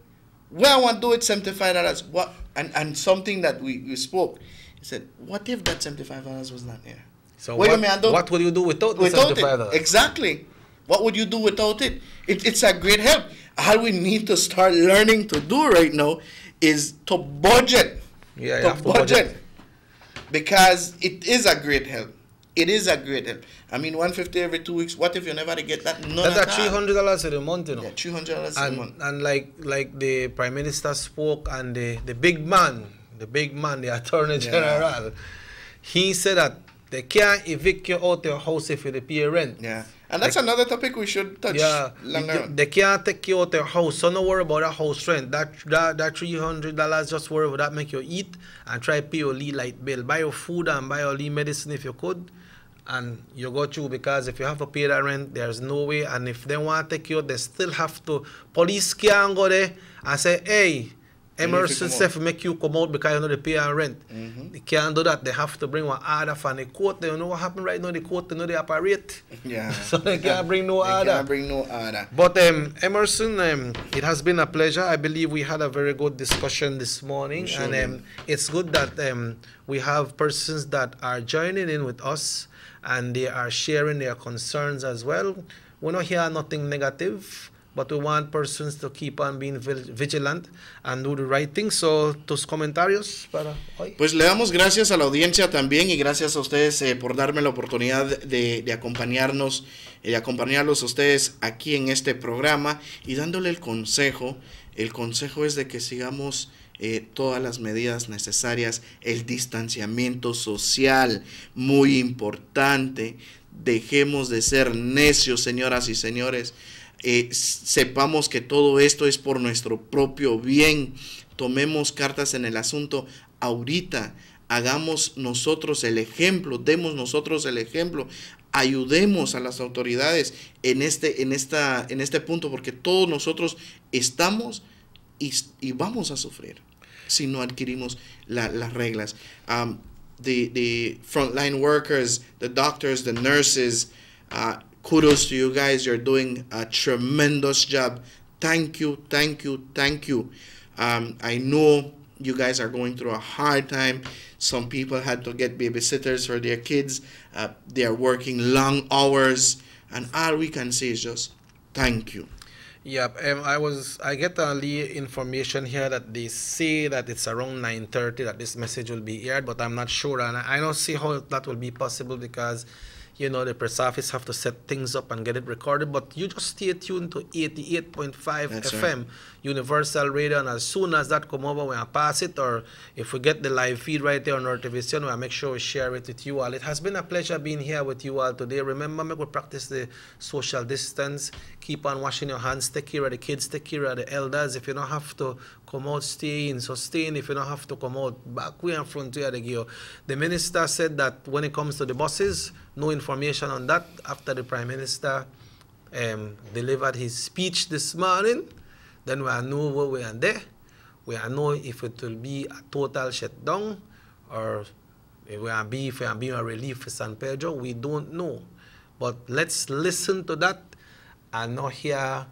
Well, I want to do it $75. What?" And something that we spoke. He said, "What if that $75 was not there? So what would you do without the $75? Exactly. What would you do without it? It's a great help. All we need to start learning to do right now is to budget. Yeah, to budget. Because it is a great help. It is a great help. I mean, $150 every 2 weeks. What if you never get that? That's $300 a month, you know. Yeah, $300 a month. And like the Prime Minister spoke, and the big man, the Attorney General, he said that they can't evict you out your house if you pay rent. Yeah. And that's another topic we should touch later on. They can't take you out your house, so don't worry about that house rent. That $300, just worry about that, make you eat and try to pay your light bill. Buy your food and buy your medicine if you could, and you go through, because if you have to pay that rent, there's no way. And if they want to take you out, they still have to, police can't go there and say, hey, Emerson said make you come out because you know they pay our rent. They can't do that. They have to bring one order from the court. You know what happened right now? The court, you know, they operate. Yeah. So they can't bring no order. They can't bring no order. But Emerson, it has been a pleasure. I believe we had a very good discussion this morning. Sure and it's good that we have persons that are joining in with us and they are sharing their concerns as well. We don't hear nothing negative, but we want persons to keep on being vigilant and do the right thing. So, tus comentarios para hoy. Pues le damos gracias a la audiencia también, y gracias a ustedes por darme la oportunidad de acompañarnos, acompañarlos a ustedes aquí en este programa y dándole el consejo. El consejo es de que sigamos todas las medidas necesarias, el distanciamiento social, muy importante. Dejemos de ser necios, señoras y señores. Sepamos que todo esto es por nuestro propio bien. Tomemos cartas en el asunto ahorita. Hagamos nosotros el ejemplo, demos nosotros el ejemplo. Ayudemos a las autoridades en este punto, porque todos nosotros estamos y vamos a sufrir si no adquirimos las reglas. The frontline workers, the doctors, the nurses, kudos to you guys. You're doing a tremendous job. Thank you, thank you, thank you. I know you guys are going through a hard time. Some people had to get babysitters for their kids. They are working long hours, and all we can say is just thank you. Yeah, I get early information here that they say that it's around 9:30 that this message will be aired, but I'm not sure, and I don't see how that will be possible because, you know, the press office have to set things up and get it recorded. But you just stay tuned to 88.5 That's FM, right. Universal Radio, and as soon as that come over, we'll pass it, or if we get the live feed right there on our television, we'll make sure we share it with you all. It has been a pleasure being here with you all today. Remember, we will practice the social distance. Keep on washing your hands. Take care of the kids. Take care of the elders. If you don't have to come out, stay in. So stay in. If you don't have to come out, back way in front to the gear. The minister said that when it comes to the buses, no information on that after the Prime Minister delivered his speech this morning. Then we know where we are there. We are know if it will be a total shutdown or if we are being a relief for San Pedro. We don't know. But let's listen to that and not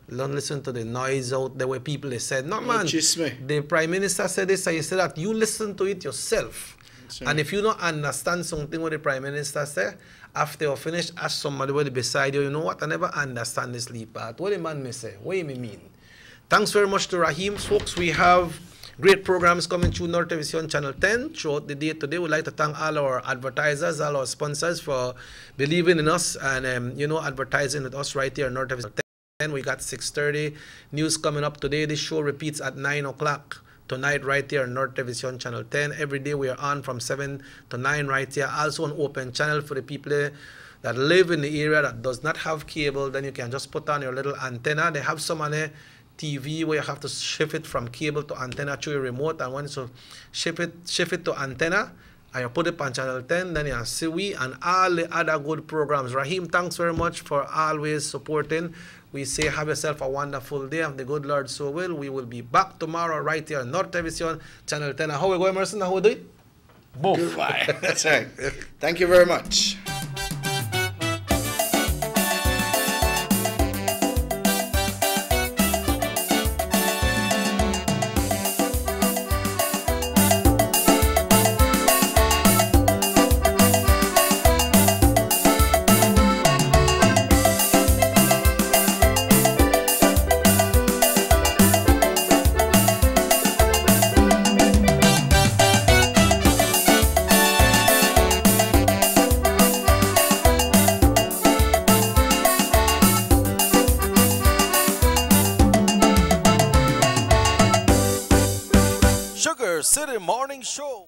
listen to the noise out there where people they said, no man, the Prime Minister said this and you said that. You listen to it yourself. Sorry. And if you don't understand something what the Prime Minister said, after you finish, ask somebody where beside you, you know what, I never understand this leap part. What the man may say? What do you mean? Thanks very much to Raheem. Folks, we have great programs coming through North Television Channel 10 throughout the day today. We'd like to thank all our advertisers, all our sponsors for believing in us and, you know, advertising with us right here on North Television 10. We got 6:30 news coming up today. This show repeats at 9 o'clock tonight right here on North Television Channel 10. Every day we are on from 7 to 9 right here. Also an open channel for the people that live in the area that does not have cable. Then you can just put on your little antenna. They have some on there. TV where you have to shift it from cable to antenna through your remote, and once you shift it to antenna and you put it on channel 10, then you see we and all the other good programs. Raheem, thanks very much for always supporting. We say have yourself a wonderful day, and the good Lord so will. We will be back tomorrow right here on North Television Channel 10. And how we go, Emerson? How we do it? Both. Goodbye. That's right. Thank you very much. Sugar City Morning Show.